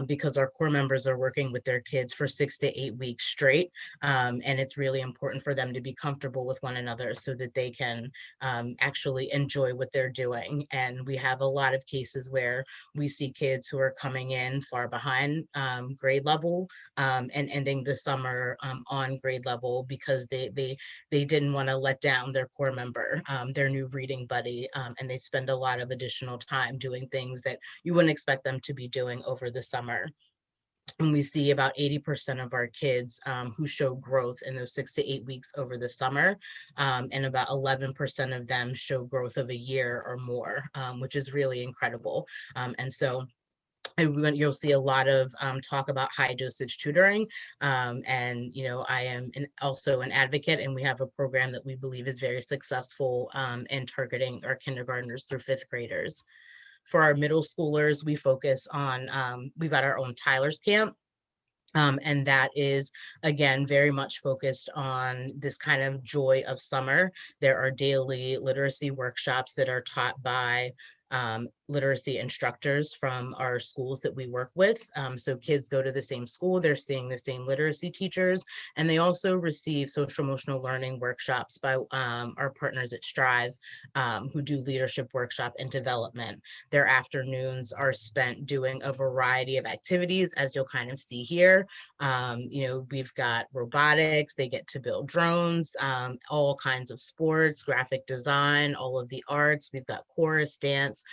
because our core members are working with their kids for 6 to 8 weeks straight. And it's really important for them to be comfortable with one another, so that they can actually enjoy what they're doing. And we have a lot of cases where we see kids who are coming in far behind grade level, and ending the summer on grade level, because they didn't want to let down their core member, their new reading buddy, and they spend a lot of additional time doing things that you wouldn't expect them to be doing over the summer. And we see about 80% of our kids who show growth in those 6 to 8 weeks over the summer, and about 11% of them show growth of a year or more, which is really incredible. And so you'll see a lot of talk about high dosage tutoring, and I am also an advocate, and we have a program that we believe is very successful in targeting our kindergartners through fifth graders. For our middle schoolers, we focus on, we've got our own Tyler's Camp, and that is, again, very much focused on this kind of joy of summer. There are daily literacy workshops that are taught by literacy instructors from our schools that we work with. So kids go to the same school, they're seeing the same literacy teachers, and they also receive social emotional learning workshops by our partners at Strive, who do leadership workshop and development. Their afternoons are spent doing a variety of activities, as you'll kind of see here. We've got robotics, they get to build drones, all kinds of sports, graphic design, all of the arts. We've got chorus, dance.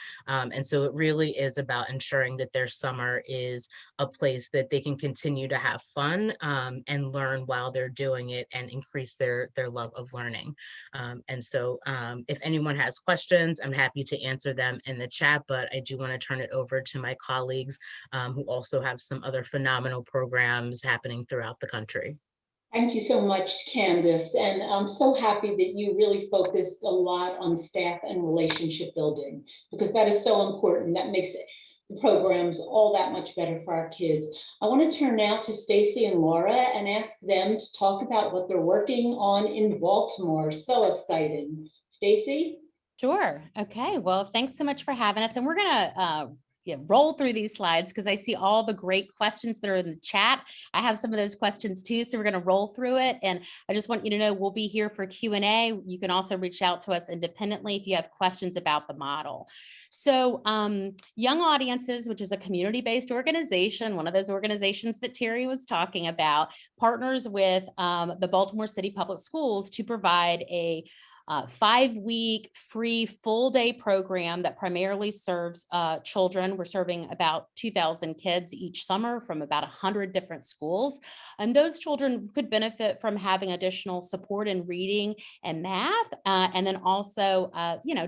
And so it really is about ensuring that their summer is a place that they can continue to have fun, and learn while they're doing it, and increase their love of learning. And so if anyone has questions, I'm happy to answer them in the chat, but I do want to turn it over to my colleagues, who also have some other phenomenal programs happening throughout the country. Thank you so much, Candice. And I'm so happy that you really focused a lot on staff and relationship building, because that is so important. That makes the programs all that much better for our kids. I want to turn now to Stacie and Lara and ask them to talk about what they're working on in Baltimore. So exciting. Stacie? Sure. Okay. Well, thanks so much for having us. And we're going to roll through these slides, because I see all the great questions that are in the chat. I have some of those questions too, so we're going to roll through it. And I just want you to know we'll be here for Q&A. You can also reach out to us independently if you have questions about the model. So Young Audiences, which is a community-based organization, one of those organizations that Terry was talking about, partners with the Baltimore City Public Schools to provide a 5-week free full day program that primarily serves children. We're serving about 2,000 kids each summer from about 100 different schools. And those children could benefit from having additional support in reading and math, and then also,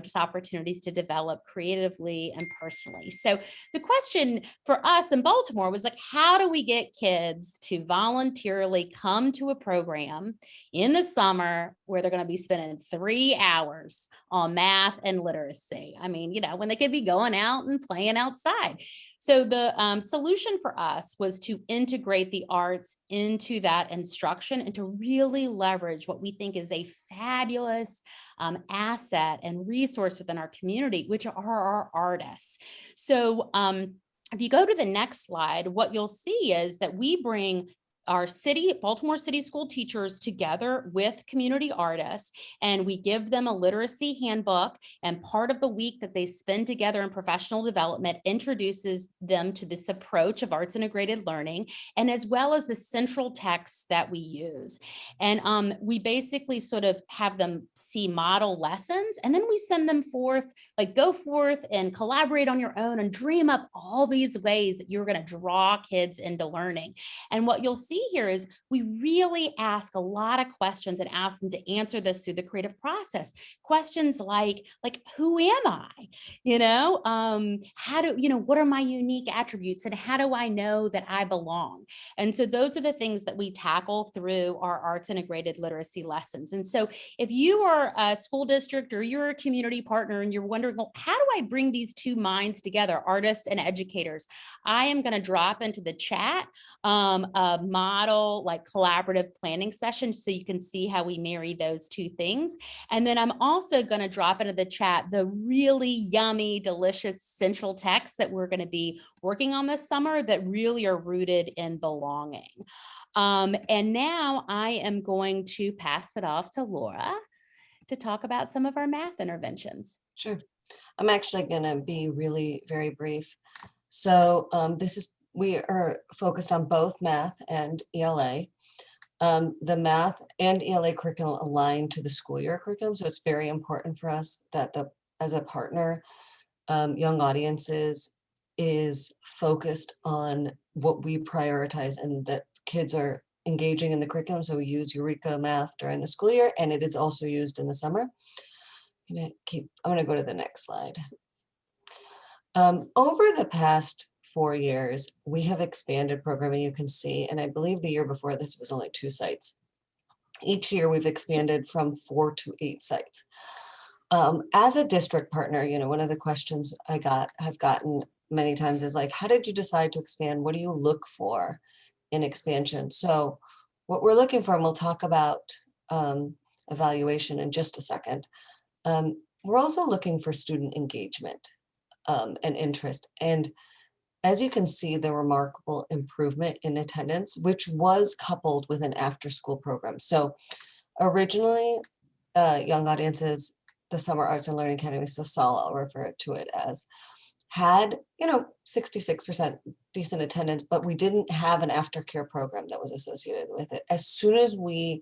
just opportunities to develop creatively and personally. So the question for us in Baltimore was like, how do we get kids to voluntarily come to a program in the summer where they're going to be spending 3 hours on math and literacy? I mean, when they could be going out and playing outside. So the solution for us was to integrate the arts into that instruction and to really leverage what we think is a fabulous asset and resource within our community, which are our artists. So if you go to the next slide, what you'll see is that we bring our Baltimore City school teachers together with community artists, and we give them a literacy handbook, and part of the week that they spend together in professional development introduces them to this approach of arts integrated learning, and as well as the central texts that we use. And we basically sort of have them see model lessons, and then we send them forth, like go forth and collaborate on your own and dream up all these ways that you're going to draw kids into learning. And what you'll see here is we really ask a lot of questions and ask them to answer this through the creative process. Questions like who am I? What are my unique attributes and how do I know that I belong? And so those are the things that we tackle through our arts integrated literacy lessons. And so if you are a school district or you're a community partner and you're wondering, well, how do I bring these two minds together, artists and educators? I am going to drop into the chat a model like collaborative planning session so you can see how we marry those two things. And then I'm also going to drop into the chat the really yummy, delicious central texts that we're going to be working on this summer that really are rooted in belonging. And now I am going to pass it off to Laura to talk about some of our math interventions. Sure. I'm actually going to be really very brief. So we are focused on both math and ELA. The math and ELA curriculum align to the school year curriculum. So it's very important for us that as a partner, Young Audiences is focused on what we prioritize and that kids are engaging in the curriculum. So we use Eureka Math during the school year, and it is also used in the summer. I'm going to go to the next slide. Over the past 4 years, we have expanded programming, you can see, and I believe the year before this was only 2 sites. Each year we've expanded from 4 to 8 sites. As a district partner, one of the questions I've gotten many times is like, how did you decide to expand? What do you look for in expansion? So what we're looking for, and we'll talk about evaluation in just a second. We're also looking for student engagement and interest. And as you can see, the remarkable improvement in attendance, which was coupled with an after-school program. So originally, Young Audiences, the Summer Arts and Learning Academy, so SAL, I'll refer to it as, had 66% decent attendance, but we didn't have an aftercare program that was associated with it. As soon as we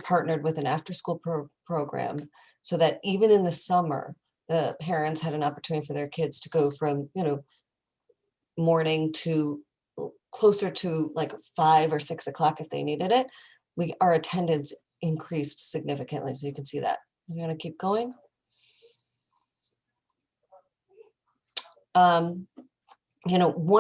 partnered with an after-school program, so that even in the summer, the parents had an opportunity for their kids to go from, morning to closer to like 5 or 6 o'clock if they needed it. Our attendance increased significantly. So you can see that. I'm going to keep going. One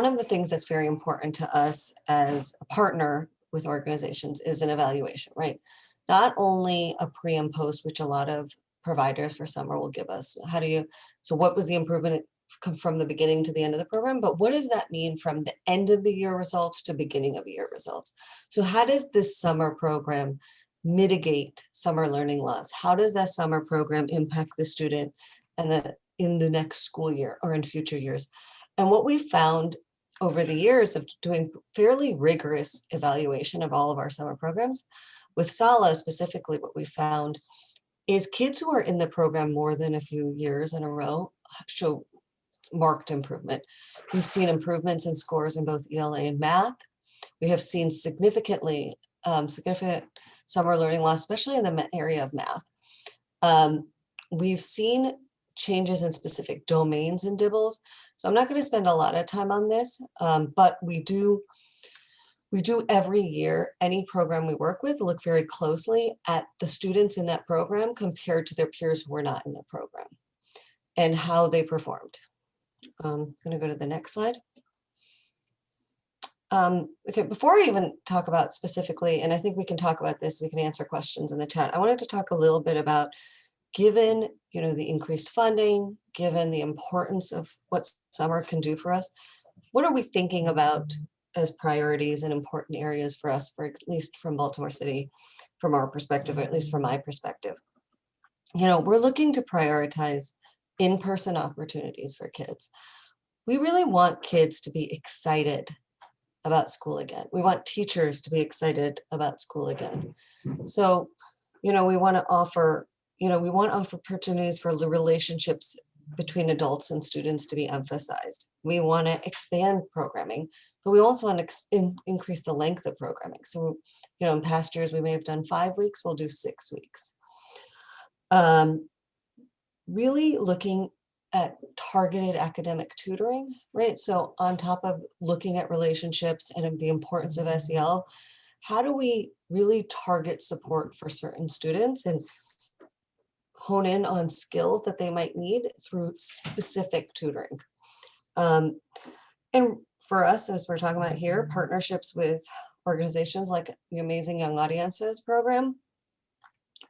of the things that's very important to us as a partner with organizations is an evaluation, right? Not only a pre and post, which a lot of providers for summer will give us. So what was the improvement from the beginning to the end of the program, but what does that mean from the end of the year results to beginning of year results? So how does this summer program mitigate summer learning loss? How does that summer program impact the student and in the next school year or in future years? And what we found over the years of doing fairly rigorous evaluation of all of our summer programs, with SALA specifically, what we found is kids who are in the program more than a few years in a row show marked improvement. We've seen improvements in scores in both ELA and math. We have seen significant summer learning loss, especially in the area of math. We've seen changes in specific domains in DIBELS. So I'm not going to spend a lot of time on this, but we do every year, any program we work with, look very closely at the students in that program compared to their peers who were not in the program and how they performed. I'm going to go to the next slide. Okay, before I even talk about specifically, and I think we can talk about this, we can answer questions in the chat. I wanted to talk a little bit about, given the increased funding, given the importance of what summer can do for us, what are we thinking about as priorities and important areas for us, for at least from Baltimore City, from our perspective, or at least from my perspective? We're looking to prioritize in-person opportunities for kids. We really want kids to be excited about school again. We want teachers to be excited about school again. So, we want to offer opportunities for the relationships between adults and students to be emphasized. We want to expand programming, but we also want to increase the length of programming. So, in past years, we may have done 5 weeks, we'll do 6 weeks. Really looking at targeted academic tutoring, right? So on top of looking at relationships and the importance of SEL, how do we really target support for certain students and hone in on skills that they might need through specific tutoring? And for us, as we're talking about here, partnerships with organizations like the Amazing Young Audiences program,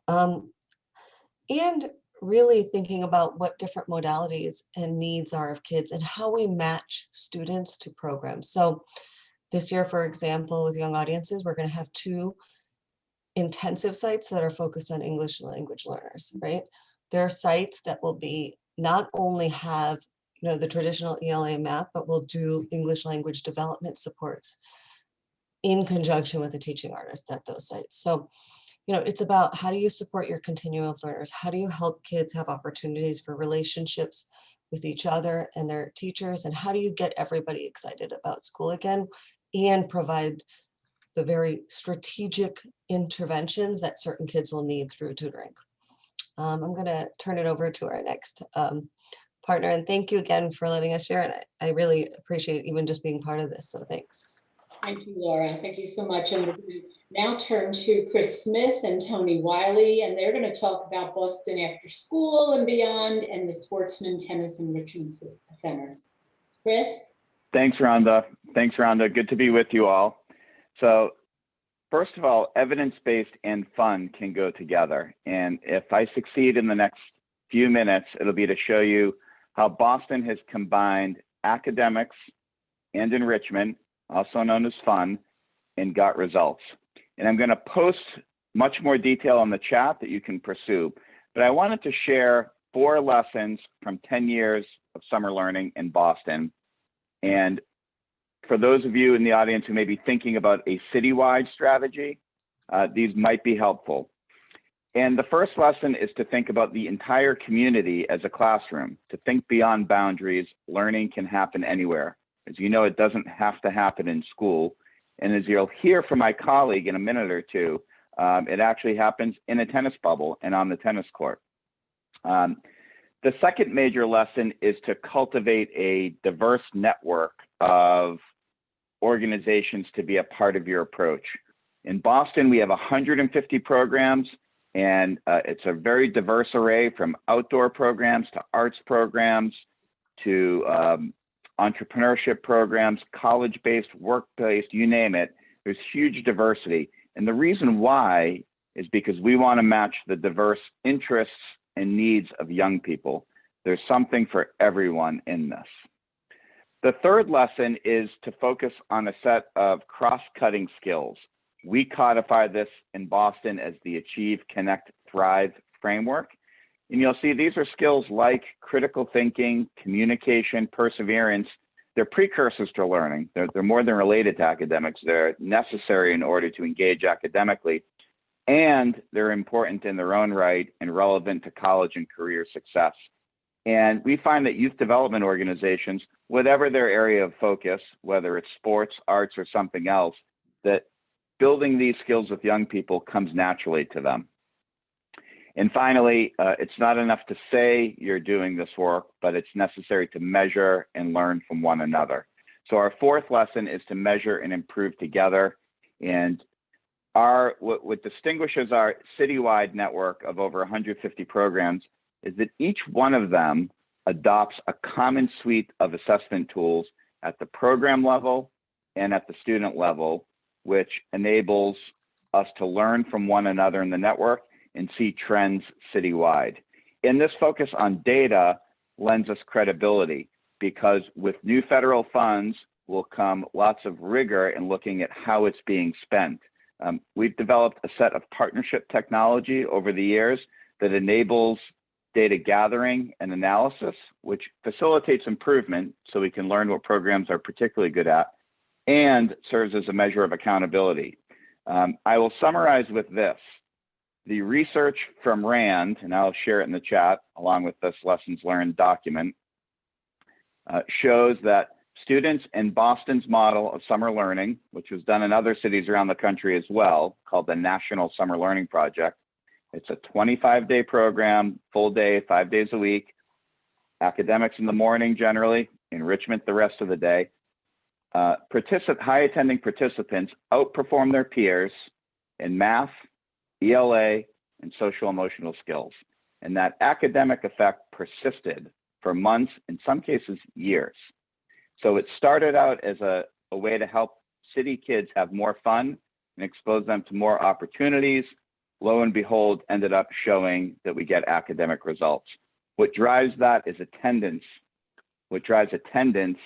and really thinking about what different modalities and needs are of kids and how we match students to programs. So this year, for example, with Young Audiences, we're going to have 2 intensive sites that are focused on English language learners, right? There are sites that will be not only have the traditional ELA math, but will do English language development supports in conjunction with the teaching artist at those sites. So it's about, how do you support your continuum of learners? How do you help kids have opportunities for relationships with each other and their teachers? And how do you get everybody excited about school again and provide the very strategic interventions that certain kids will need through tutoring? I'm going to turn it over to our next partner. And thank you again for letting us share. And I really appreciate even just being part of this. So thanks. Thank you, Laura. Thank you so much. And we're going to now turn to Chris Smith and Toni Wiley, and they're going to talk about Boston After School and beyond and the Sportsmen Tennis Enrichment Center. Chris? Thanks, Rhonda. Thanks, Rhonda. Good to be with you all. So first of all, evidence-based and fun can go together. And if I succeed in the next few minutes, it'll be to show you how Boston has combined academics and enrichment, also known as fun, and got results. And I'm going to post much more detail on the chat that you can pursue. But I wanted to share 4 lessons from 10 years of summer learning in Boston. And for those of you in the audience who may be thinking about a citywide strategy, these might be helpful. And the first lesson is to think about the entire community as a classroom, to think beyond boundaries. Learning can happen anywhere. As you know, it doesn't have to happen in school. And as you'll hear from my colleague in a minute or two, it actually happens in a tennis bubble and on the tennis court. The second major lesson is to cultivate a diverse network of organizations to be a part of your approach. In Boston, we have 150 programs, and it's a very diverse array, from outdoor programs to arts programs to entrepreneurship programs, college-based, work-based, you name it. There's huge diversity. And the reason why is because we want to match the diverse interests and needs of young people. There's something for everyone in this. The third lesson is to focus on a set of cross-cutting skills. We codify this in Boston as the Achieve, Connect, Thrive framework. And you'll see these are skills like critical thinking, communication, perseverance. They're precursors to learning. They're more than related to academics. They're necessary in order to engage academically. And they're important in their own right and relevant to college and career success. And we find that youth development organizations, whatever their area of focus, whether it's sports, arts, or something else, that building these skills with young people comes naturally to them. And finally, it's not enough to say you're doing this work, but it's necessary to measure and learn from one another. So our fourth lesson is to measure and improve together. And what distinguishes our citywide network of over 150 programs is that each one of them adopts a common suite of assessment tools at the program level and at the student level, which enables us to learn from one another in the network and see trends citywide. And this focus on data lends us credibility, because with new federal funds will come lots of rigor in looking at how it's being spent. We've developed a set of partnership technology over the years that enables data gathering and analysis, which facilitates improvement so we can learn what programs are particularly good at, and serves as a measure of accountability. I will summarize with this. The research from RAND, and I'll share it in the chat along with this lessons learned document, shows that students in Boston's model of summer learning, which was done in other cities around the country as well, called the National Summer Learning Project. It's a 25-day program, full day, 5 days a week, academics in the morning generally, enrichment the rest of the day. High attending participants outperform their peers in math, ELA, and social emotional skills. And that academic effect persisted for months, in some cases years. So it started out as a way to help city kids have more fun and expose them to more opportunities. Lo and behold, ended up showing that we get academic results. What drives that is attendance. What drives attendance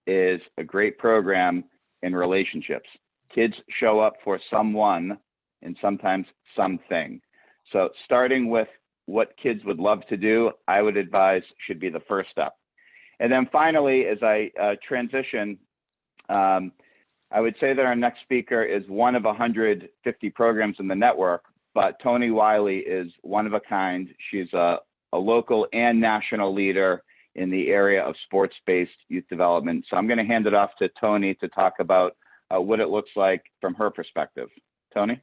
is a great program in relationships. Kids show up for someone and sometimes something. So starting with what kids would love to do, I would advise should be the first step. And then finally, as I transition, I would say that our next speaker is one of 150 programs in the network, but Toni Wiley is one of a kind. She's a local and national leader in the area of sports-based youth development. So I'm going to hand it off to Toni to talk about what it looks like from her perspective. Toni?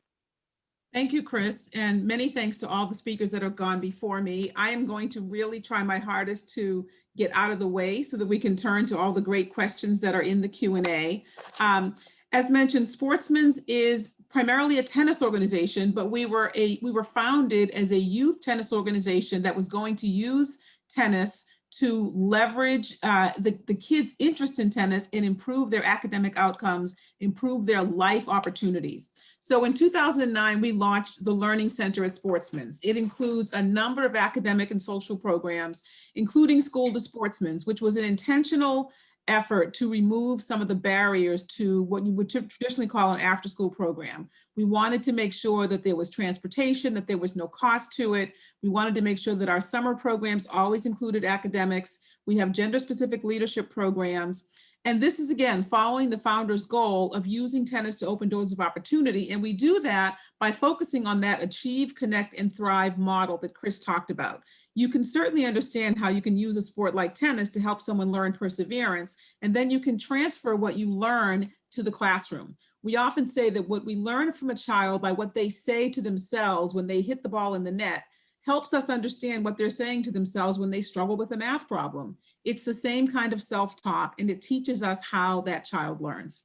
Thank you, Chris, and many thanks to all the speakers that have gone before me. I am going to really try my hardest to get out of the way so that we can turn to all the great questions that are in the Q&A. As mentioned, Sportsmen's is primarily a tennis organization, but we were founded as a youth tennis organization that was going to use tennis to leverage the kids' interest in tennis and improve their academic outcomes, improve their life opportunities. So in 2009, we launched the Learning Center at Sportsmen's. It includes a number of academic and social programs, including School to Sportsmen's, which was an intentional effort to remove some of the barriers to what you would traditionally call an after-school program. We wanted to make sure that there was transportation, that there was no cost to it. We wanted to make sure that our summer programs always included academics. We have gender-specific leadership programs. And this is, again, following the founder's goal of using tennis to open doors of opportunity. And we do that by focusing on that achieve, connect, and thrive model that Chris talked about. You can certainly understand how you can use a sport like tennis to help someone learn perseverance, and then you can transfer what you learn to the classroom. We often say that what we learn from a child by what they say to themselves when they hit the ball in the net helps us understand what they're saying to themselves when they struggle with a math problem. It's the same kind of self-talk, and it teaches us how that child learns.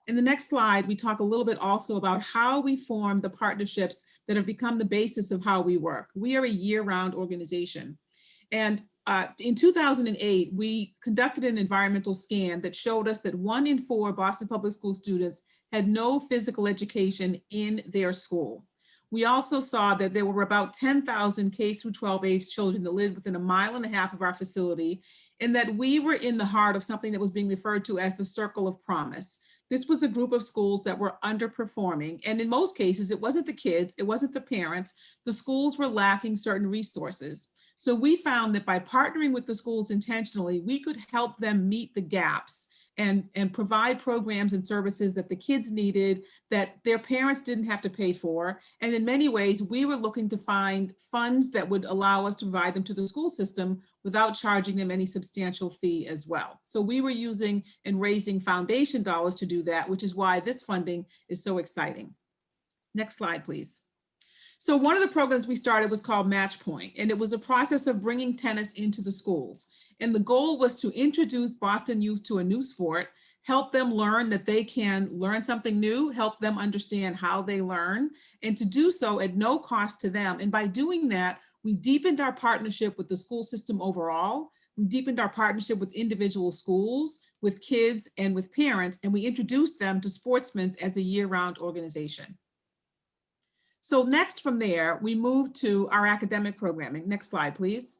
In the next slide, we talk a little bit also about how we form the partnerships that have become the basis of how we work. We are a year-round organization. And in 2008, we conducted an environmental scan that showed us that 1 in 4 Boston Public School students had no physical education in their school. We also saw that there were about 10,000 K-12 age children that lived within 1.5 miles of our facility, and that we were in the heart of something that was being referred to as the circle of promise. This was a group of schools that were underperforming. And in most cases, it wasn't the kids, it wasn't the parents, the schools were lacking certain resources. So we found that by partnering with the schools intentionally, we could help them meet the gaps and provide programs and services that the kids needed, that their parents didn't have to pay for. And in many ways, we were looking to find funds that would allow us to provide them to the school system without charging them any substantial fee as well. So we were using and raising foundation dollars to do that, which is why this funding is so exciting. Next slide, please. So one of the programs we started was called Match Point, and it was a process of bringing tennis into the schools. And the goal was to introduce Boston youth to a new sport, help them learn that they can learn something new, help them understand how they learn, and to do so at no cost to them. And by doing that, we deepened our partnership with the school system overall. We deepened our partnership with individual schools, with kids, and with parents, and we introduced them to Sportsmen as a year-round organization. So next from there, we moved to our academic programming. Next slide, please.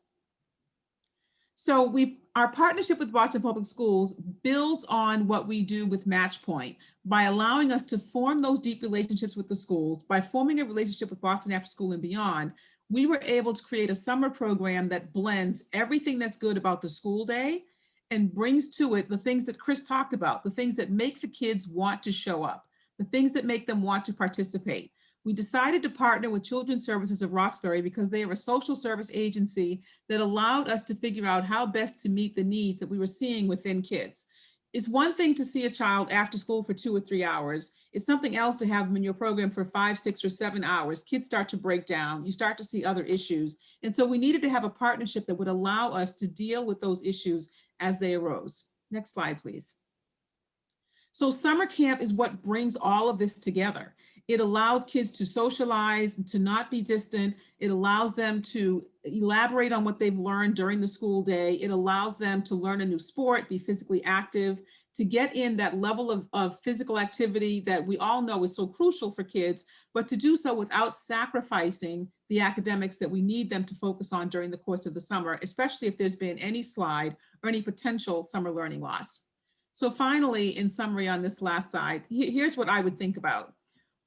So our partnership with Boston Public Schools builds on what we do with Match Point by allowing us to form those deep relationships with the schools. By forming a relationship with Boston Afterschool and beyond, we were able to create a summer program that blends everything that's good about the school day and brings to it the things that Chris talked about, the things that make the kids want to show up, the things that make them want to participate. We decided to partner with Children's Services of Roxbury because they are a social service agency that allowed us to figure out how best to meet the needs that we were seeing within kids. It's one thing to see a child after school for 2 or 3 hours. It's something else to have them in your program for 5, 6, or 7 hours. Kids start to break down. You start to see other issues. And so we needed to have a partnership that would allow us to deal with those issues as they arose. Next slide, please. So summer camp is what brings all of this together. It allows kids to socialize, to not be distant. It allows them to elaborate on what they've learned during the school day. It allows them to learn a new sport, be physically active, to get in that level of physical activity that we all know is so crucial for kids, but to do so without sacrificing the academics that we need them to focus on during the course of the summer, especially if there's been any slide or any potential summer learning loss. So finally, in summary on this last slide, here's what I would think about.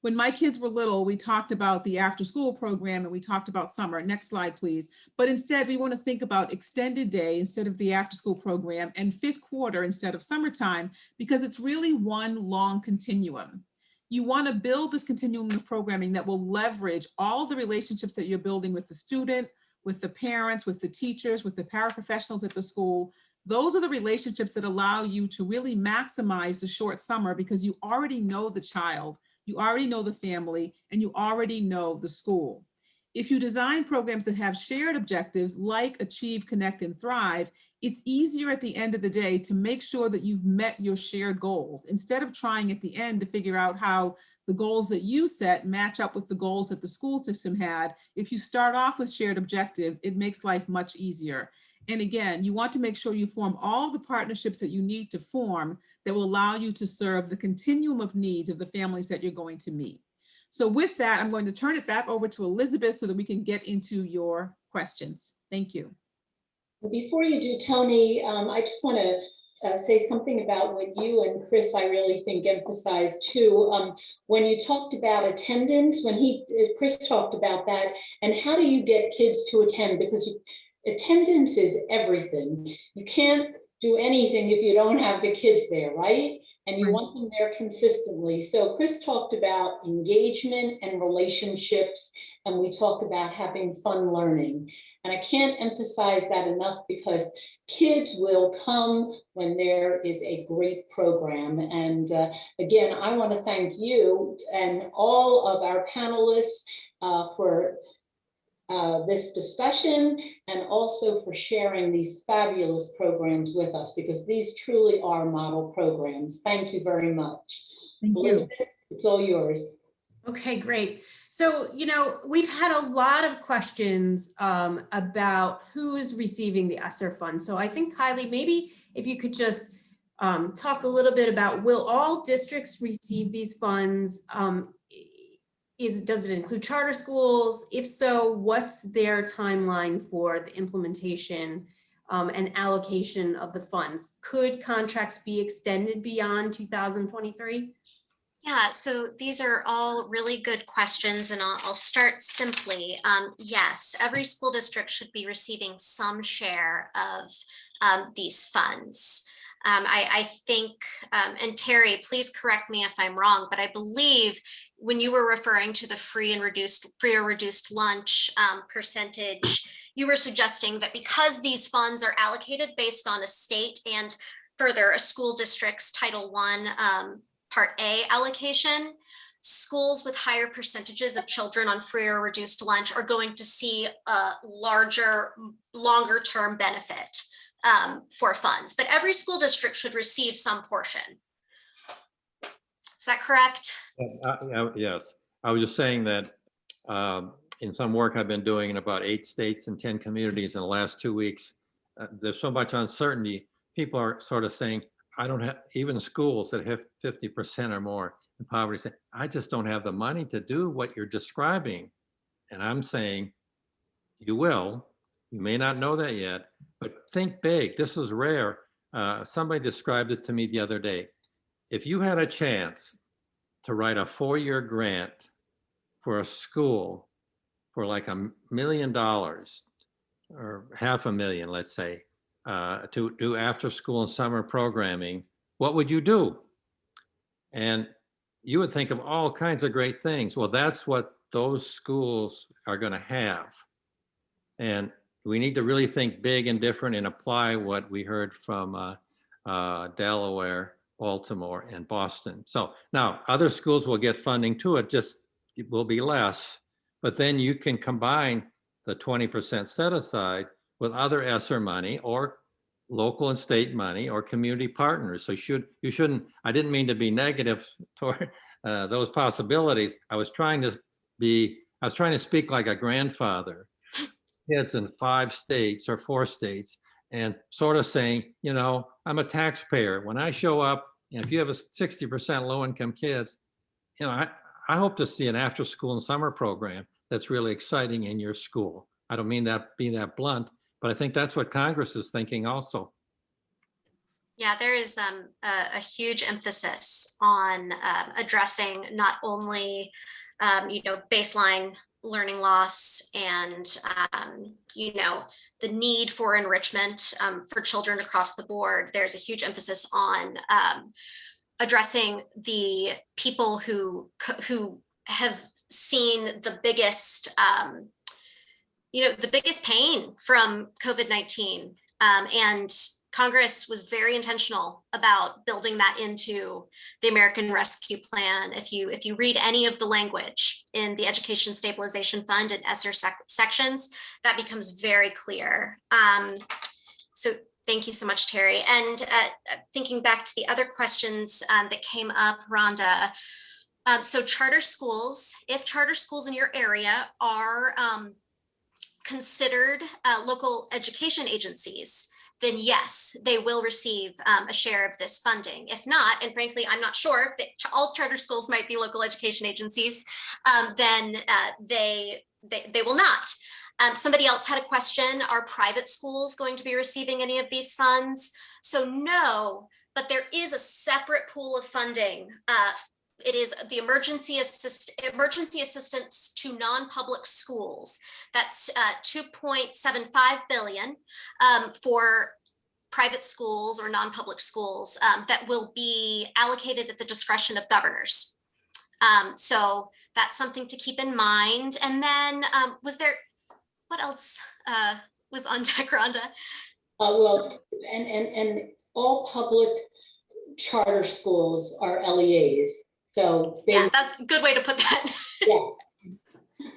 When my kids were little, we talked about the after school program and we talked about summer. Next slide, please. But instead, we want to think about extended day instead of the after school program and fifth quarter instead of summertime, because it's really one long continuum. You want to build this continuum of programming that will leverage all the relationships that you're building with the student, with the parents, with the teachers, with the paraprofessionals at the school. Those are the relationships that allow you to really maximize the short summer because you already know the child. You already know the family, and you already know the school. If you design programs that have shared objectives like Achieve, Connect, and Thrive, it's easier at the end of the day to make sure that you've met your shared goals instead of trying at the end to figure out how the goals that you set match up with the goals that the school system had. If you start off with shared objectives, it makes life much easier. And again, you want to make sure you form all the partnerships that you need to form that will allow you to serve the continuum of needs of the families that you're going to meet. So with that, I'm going to turn it back over to Elizabeth so that we can get into your questions. Thank you. Before you do, Toni, I just want to say something about what you and Chris, I really think, emphasized too. When you talked about attendance, Chris talked about that, and how do you get kids to attend? Because attendance is everything. You can't do anything if you don't have the kids there, right? And you want them there consistently. So Chris talked about engagement and relationships, and we talked about having fun learning. And I can't emphasize that enough because kids will come when there is a great program. And again, I want to thank you and all of our panelists for this discussion and also for sharing these fabulous programs with us, because these truly are model programs. Thank you very much. Thank Elizabeth, you. it's all yours. Okay, great. So, we've had a lot of questions about who's receiving the ESSER funds. So I think, Kylie, maybe if you could just talk a little bit about, will all districts receive these funds? Does it include charter schools? If so, what's their timeline for the implementation and allocation of the funds? Could contracts be extended beyond 2023? Yeah, so these are all really good questions, and I'll start simply. Yes, every school district should be receiving some share of these funds. I think, and Terry, please correct me if I'm wrong, but I believe when you were referring to the free or reduced lunch percentage, you were suggesting that because these funds are allocated based on a state and further a school district's Title I Part A allocation, schools with higher percentages of children on free or reduced lunch are going to see a larger, longer term benefit for funds, but every school district should receive some portion. Is that correct? Yes, I was just saying that in some work I've been doing in about 8 states and 10 communities in the last 2 weeks, there's so much uncertainty. People are sort of saying, I don't have, even schools that have 50% or more in poverty say, I just don't have the money to do what you're describing. And I'm saying, you will. You may not know that yet, but think big. This is rare. Somebody described it to me the other day. If you had a chance to write a 4-year grant for a school for like $1 million or $500,000, let's say, to do after school and summer programming, what would you do? And you would think of all kinds of great things. Well, that's what those schools are going to have. And we need to really think big and different and apply what we heard from Delaware, Baltimore, and Boston. So now other schools will get funding too. It will be less, but then you can combine the 20% set aside with other ESSER money or local and state money or community partners. So you shouldn't, I didn't mean to be negative toward those possibilities. I was trying to speak like a grandfather, kids in 5 states or 4 states, and sort of saying, you know, I'm a taxpayer. When I show up, and if you have a 60% low income kids, you know, I hope to see an after school and summer program that's really exciting in your school. I don't mean that being that blunt, but I think that's what Congress is thinking also. Yeah, there is a huge emphasis on addressing not only, you know, baseline learning loss and, you know, the need for enrichment for children across the board. There's a huge emphasis on addressing the people who have seen the biggest, you know, the biggest pain from COVID-19. And Congress was very intentional about building that into the American Rescue Plan. If you read any of the language in the Education Stabilization Fund and ESSER sections, that becomes very clear. So thank you so much, Terry. And thinking back to the other questions that came up, Rhonda, so charter schools, if charter schools in your area are considered local education agencies, then yes, they will receive a share of this funding. If not, and frankly, I'm not sure that all charter schools might be local education agencies, then they will not. Somebody else had a question, are private schools going to be receiving any of these funds? So no, but there is a separate pool of funding. It is the emergency assistance to non-public schools. That's $2.75 billion for private schools or non-public schools that will be allocated at the discretion of governors. So that's something to keep in mind. And then was there, what else was on deck, Rhonda? Well, and all public charter schools are LEAs. So yeah, that's a good way to put that. Yes.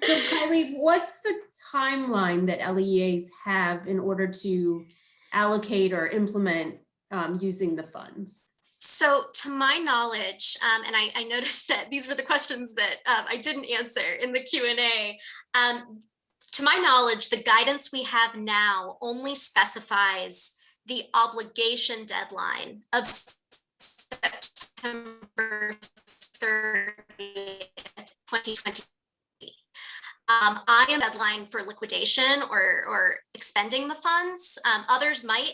So Kylie, what's the timeline that LEAs have in order to allocate or implement using the funds? So to my knowledge, and I noticed that these were the questions that I didn't answer in the Q&A. To my knowledge, the guidance we have now only specifies the obligation deadline of September 30th, 2020. I am deadline for liquidation or expending the funds. Others might.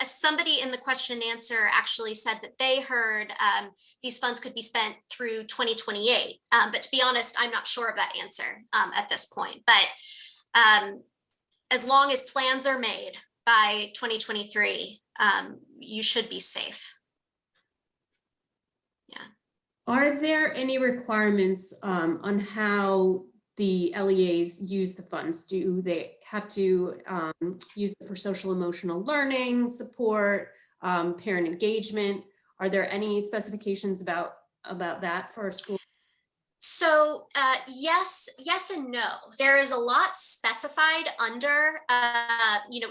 Somebody in the question and answer actually said that they heard these funds could be spent through 2028. But to be honest, I'm not sure of that answer at this point. But as long as plans are made by 2023, you should be safe. Are there any requirements on how the LEAs use the funds? Do they have to use it for social emotional learning support, parent engagement? Are there any specifications about about that for school? So yes and no. There is a lot specified under,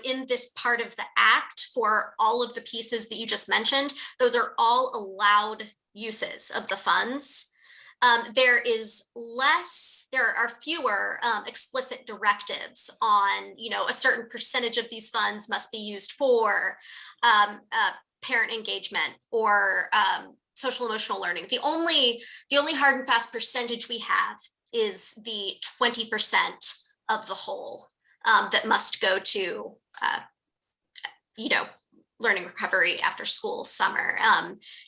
in this part of the act for all of the pieces that you just mentioned. Those are all allowed uses of the funds. There are fewer explicit directives on, a certain percentage of these funds must be used for parent engagement or social emotional learning. The only hard and fast percentage we have is the 20% of the whole that must go to, learning recovery after school summer.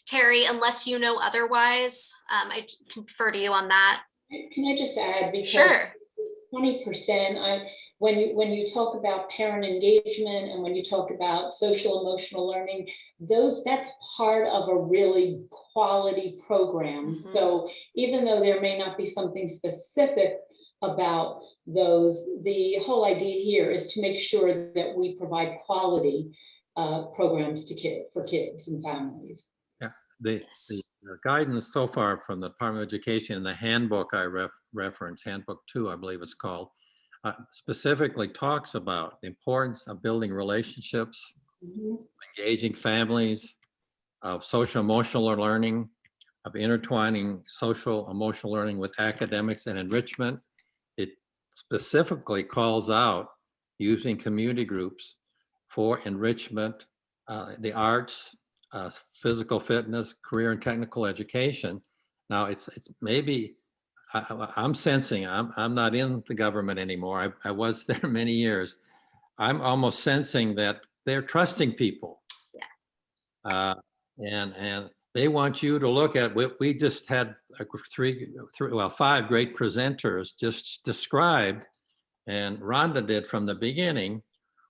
Terry, unless you know otherwise, I confer to you on that. Can I just add, because Sure. 20%, when you talk about parent engagement and when you talk about social emotional learning, that's part of a really quality program. Mm-hmm. So even though there may not be something specific about those, the whole idea here is to make sure that we provide quality programs for kids and families. Yeah, the guidance so far from the Department of Education in the handbook I reference, handbook 2, I believe it's called, specifically talks about the importance of building relationships, Mm-hmm. engaging families, of social emotional learning, of intertwining social emotional learning with academics and enrichment. It specifically calls out using community groups for enrichment, the arts, physical fitness, career and technical education. Now it's maybe, I'm sensing, I'm not in the government anymore. I was there many years. I'm almost sensing that they're trusting people. Yeah. And they want you to look at what we just had 5 great presenters just described, and Rhonda did from the beginning,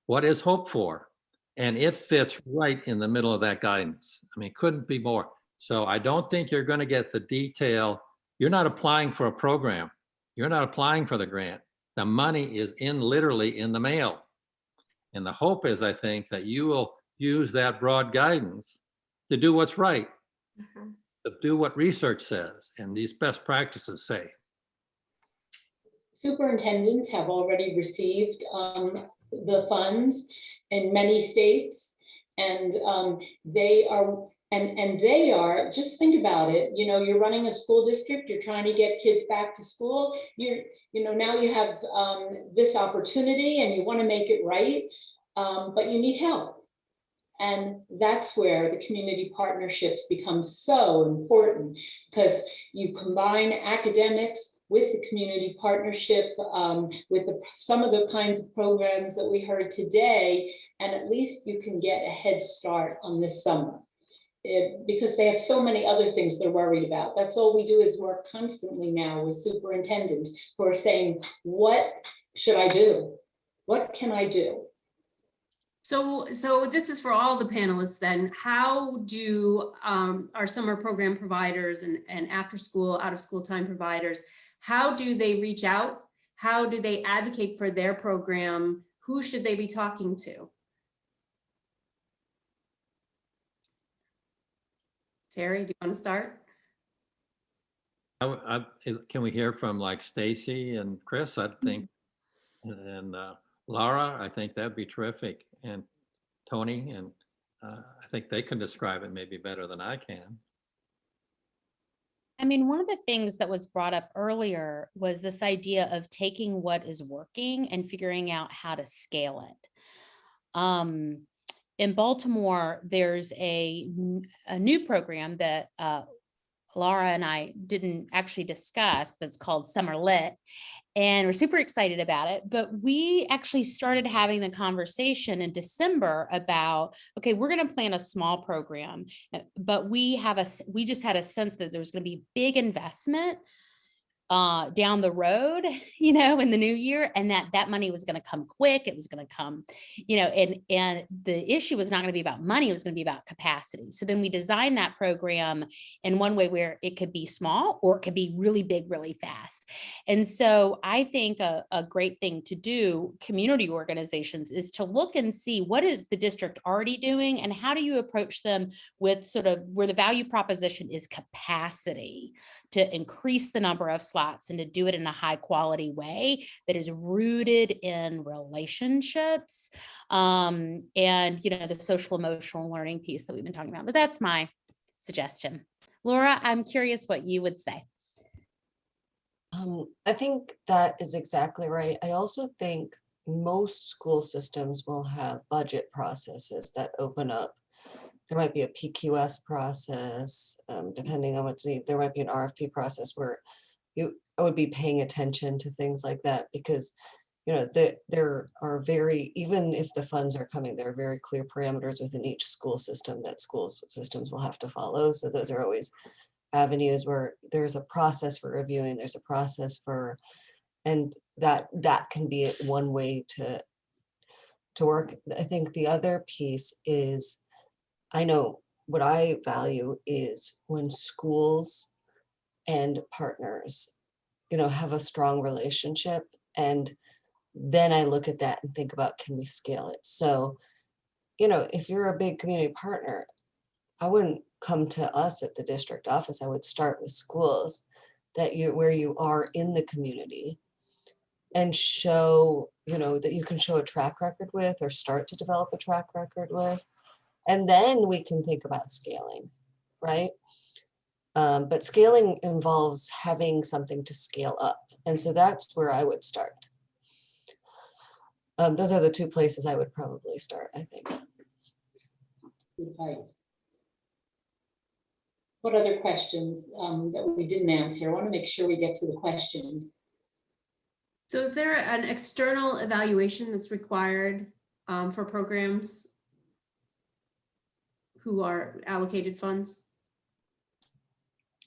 what is hope for? And it fits right in the middle of that guidance. I mean, couldn't be more. So I don't think you're going to get the detail. You're not applying for a program. You're not applying for the grant. The money is literally in the mail. And the hope is, I think, that you will use that broad guidance to do what's right, Mm-hmm. to do what research says and these best practices say. Superintendents have already received the funds in many states, and they are, just think about it, you're running a school district, you're trying to get kids back to school, now you have this opportunity and you want to make it right, but you need help. And that's where the community partnerships become so important, because you combine academics with the community partnership, with some of the kinds of programs that we heard today, and at least you can get a head start on this summer. Because they have so many other things they're worried about. That's all we do is work constantly now with superintendents who are saying, what should I do? What can I do? So this is for all the panelists then. How do our summer program providers and after school, out of school time providers, how do they reach out? How do they advocate for their program? Who should they be talking to? Terry, do you want to start? Can we hear from like Stacie and Chris, I think, and Lara? I think that'd be terrific. And Toni, and I think they can describe it maybe better than I can. I mean, one of the things that was brought up earlier was this idea of taking what is working and figuring out how to scale it. In Baltimore, there's a new program that Lara and I didn't actually discuss that's called Summer Lit, and we're super excited about it. But we actually started having the conversation in December about, okay, we're going to plan a small program, but we just had a sense that there was going to be big investment down the road, in the new year, and that money was going to come quick. It was going to come, and the issue was not going to be about money. It was going to be about capacity. So then we designed that program in one way where it could be small or it could be really big, really fast. And so I think a great thing to do, community organizations, is to look and see what is the district already doing and how do you approach them with sort of where the value proposition is capacity to increase the number of slots and to do it in a high quality way that is rooted in relationships and the social emotional learning piece that we've been talking about. But that's my suggestion. Laura, I'm curious what you would say. I think that is exactly right. I also think most school systems will have budget processes that open up. There might be a PQS process, depending on what's needed. There might be an RFP process where I would be paying attention to things like that because, there are even if the funds are coming, there are very clear parameters within each school system that school systems will have to follow. So those are always avenues where there's a process for reviewing, there's a process for, and that can be one way to work. I think the other piece is, I know what I value is when schools and partners, have a strong relationship. And then I look at that and think about, can we scale it? So, if you're a big community partner, I wouldn't come to us at the district office. I would start with schools where you are in the community and show, that you can show a track record with or start to develop a track record with. And then we can think about scaling, right? But scaling involves having something to scale up. And so that's where I would start. Those are the two places I would probably start, I think. Good advice. What other questions that we didn't answer? I want to make sure we get to the questions. So is there an external evaluation that's required for programs who are allocated funds?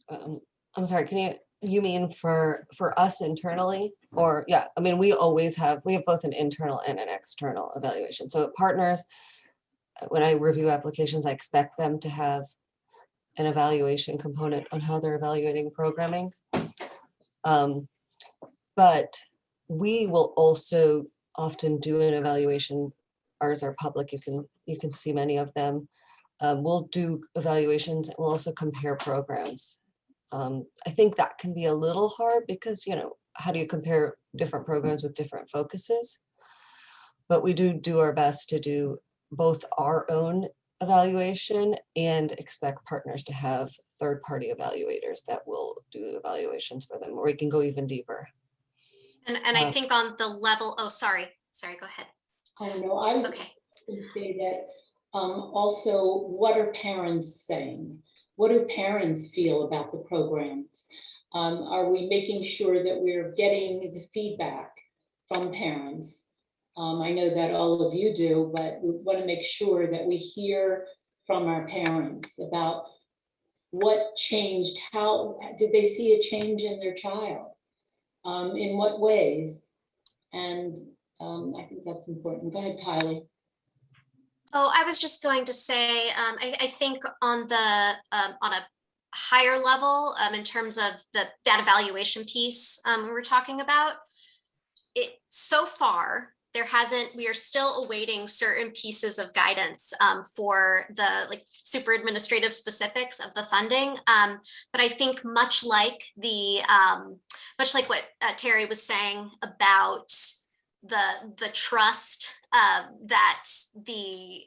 I'm sorry, you mean for us internally? Or yeah, I mean, we have both an internal and an external evaluation. So partners, when I review applications, I expect them to have an evaluation component on how they're evaluating programming. But we will also often do an evaluation. Ours are public, you can see many of them. We'll do evaluations, we'll also compare programs. I think that can be a little hard because, how do you compare different programs with different focuses? But we do our best to do both our own evaluation and expect partners to have third-party evaluators that will do evaluations for them, or we can go even deeper. And I think on the level, sorry, go ahead. I don't know, I was going to say that also, what are parents saying? What do parents feel about the programs? Are we making sure that we're getting the feedback from parents? I know that all of you do, but we want to make sure that we hear from our parents about what changed. How did they see a change in their child? In what ways? And I think that's important. Go ahead, Kylie. Oh, I was just going to say, I think on a higher level, in terms of that evaluation piece we were talking about, so far, we are still awaiting certain pieces of guidance for the super administrative specifics of the funding. But I think much like what Terry was saying about the trust that the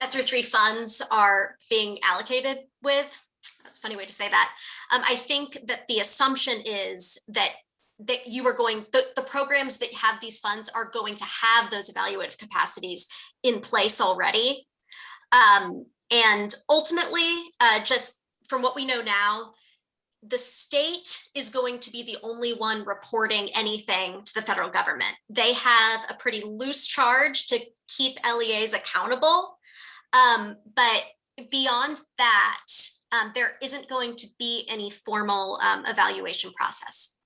ESSER III funds are being allocated with. That's a funny way to say that. I think that the assumption is that you are the programs that have these funds are going to have those evaluative capacities in place already. And ultimately, just from what we know now, the state is going to be the only one reporting anything to the federal government. They have a pretty loose charge to keep LEAs accountable. But beyond that, there isn't going to be any formal evaluation process.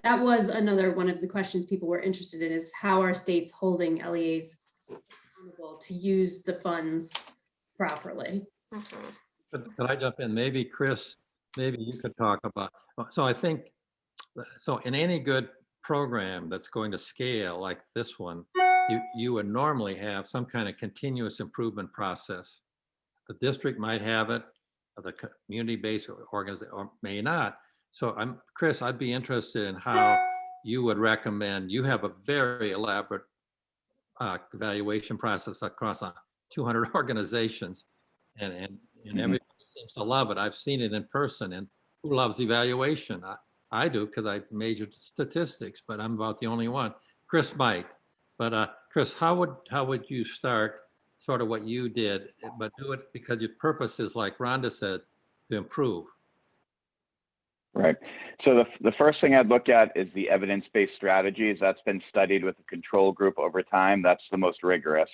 That was another one of the questions people were interested in, is how are states holding LEAs accountable to use the funds properly? Could I jump in? Maybe Chris, maybe you could talk about, so I think, so in any good program that's going to scale like this one, you would normally have some kind of continuous improvement process. The district might have it, or the community-based organization, or may not. So Chris, I'd be interested in how you would recommend. You have a very elaborate evaluation process across 200 organizations, and everybody seems to love it. I've seen it in person, and who loves evaluation? I do, because I majored in statistics, but I'm about the only one. Chris might, but Chris, how would you start sort of what you did, but do it because your purpose is, like Rhonda said, to improve? Right. So the first thing I'd look at is the evidence-based strategies. That's been studied with a control group over time. That's the most rigorous.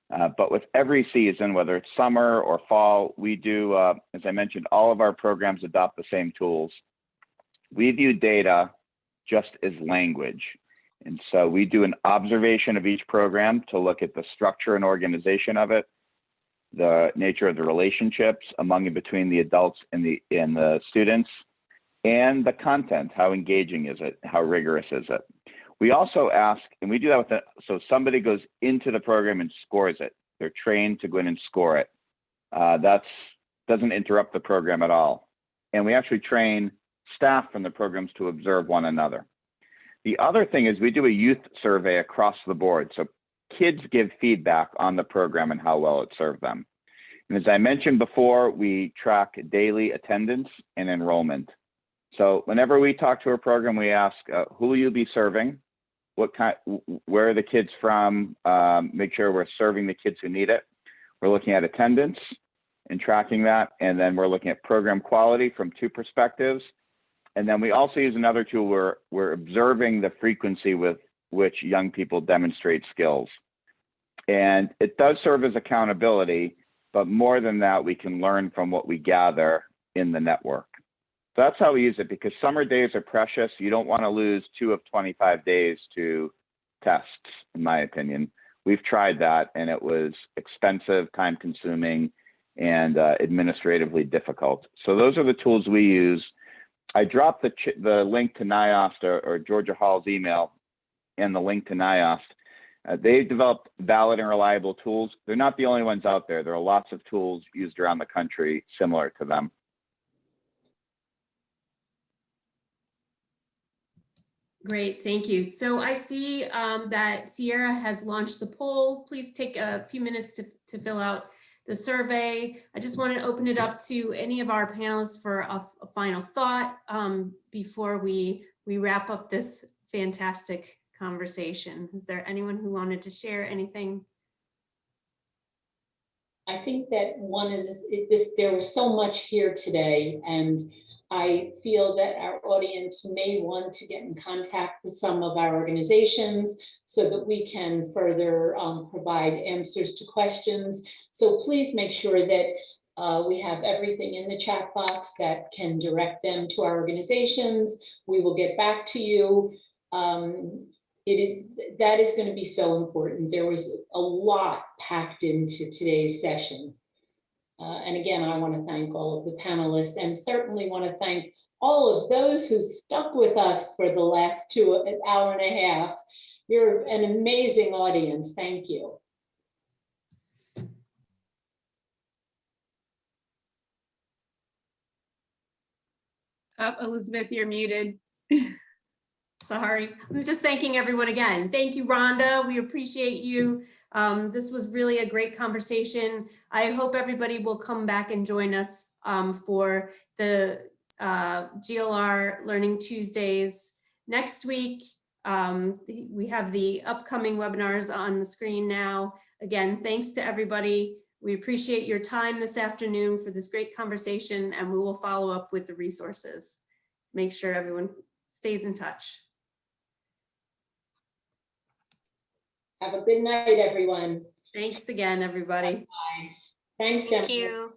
But with every season, whether it's summer or fall, we do, as I mentioned, all of our programs adopt the same tools. We view data just as language. And so we do an observation of each program to look at the structure and organization of it, the nature of the relationships among and between the adults and the students, and the content. How engaging is it? How rigorous is it? We also ask, and we do that with so somebody goes into the program and scores it. They're trained to go in and score it. That doesn't interrupt the program at all. And we actually train staff from the programs to observe one another. The other thing is we do a youth survey across the board. So kids give feedback on the program and how well it served them. And as I mentioned before, we track daily attendance and enrollment. So whenever we talk to a program, we ask, who will you be serving? Where are the kids from? Make sure we're serving the kids who need it. We're looking at attendance and tracking that. And then we're looking at program quality from two perspectives. And then we also use another tool where we're observing the frequency with which young people demonstrate skills. And it does serve as accountability, but more than that, we can learn from what we gather in the network. So that's how we use it, because summer days are precious. You don't want to lose 2 of 25 days to tests, in my opinion. We've tried that, and it was expensive, time consuming, and administratively difficult. So those are the tools we use. I dropped the link to NIOST or Georgia Hall's email and the link to NIOST. They've developed valid and reliable tools. They're not the only ones out there. There are lots of tools used around the country similar to them. Great, thank you. So I see that Sierra has launched the poll. Please take a few minutes to fill out the survey. I just want to open it up to any of our panelists for a final thought before we wrap up this fantastic conversation. Is there anyone who wanted to share anything? I think that there was so much here today, and I feel that our audience may want to get in contact with some of our organizations so that we can further provide answers to questions. So please make sure that we have everything in the chat box that can direct them to our organizations. We will get back to you. That is going to be so important. There was a lot packed into today's session. And again, I want to thank all of the panelists, and certainly want to thank all of those who stuck with us for the last hour and a half. You're an amazing audience. Thank you. Elizabeth, you're muted. Sorry, I'm just thanking everyone again. Thank you, Rhonda. We appreciate you. This was really a great conversation. I hope everybody will come back and join us for the GLR Learning Tuesdays next week. We have the upcoming webinars on the screen now. Again, thanks to everybody. We appreciate your time this afternoon for this great conversation, and we will follow up with the resources. Make sure everyone stays in touch. Have a good night, everyone. Thanks again, everybody. Bye. Thanks, Thank everyone. you.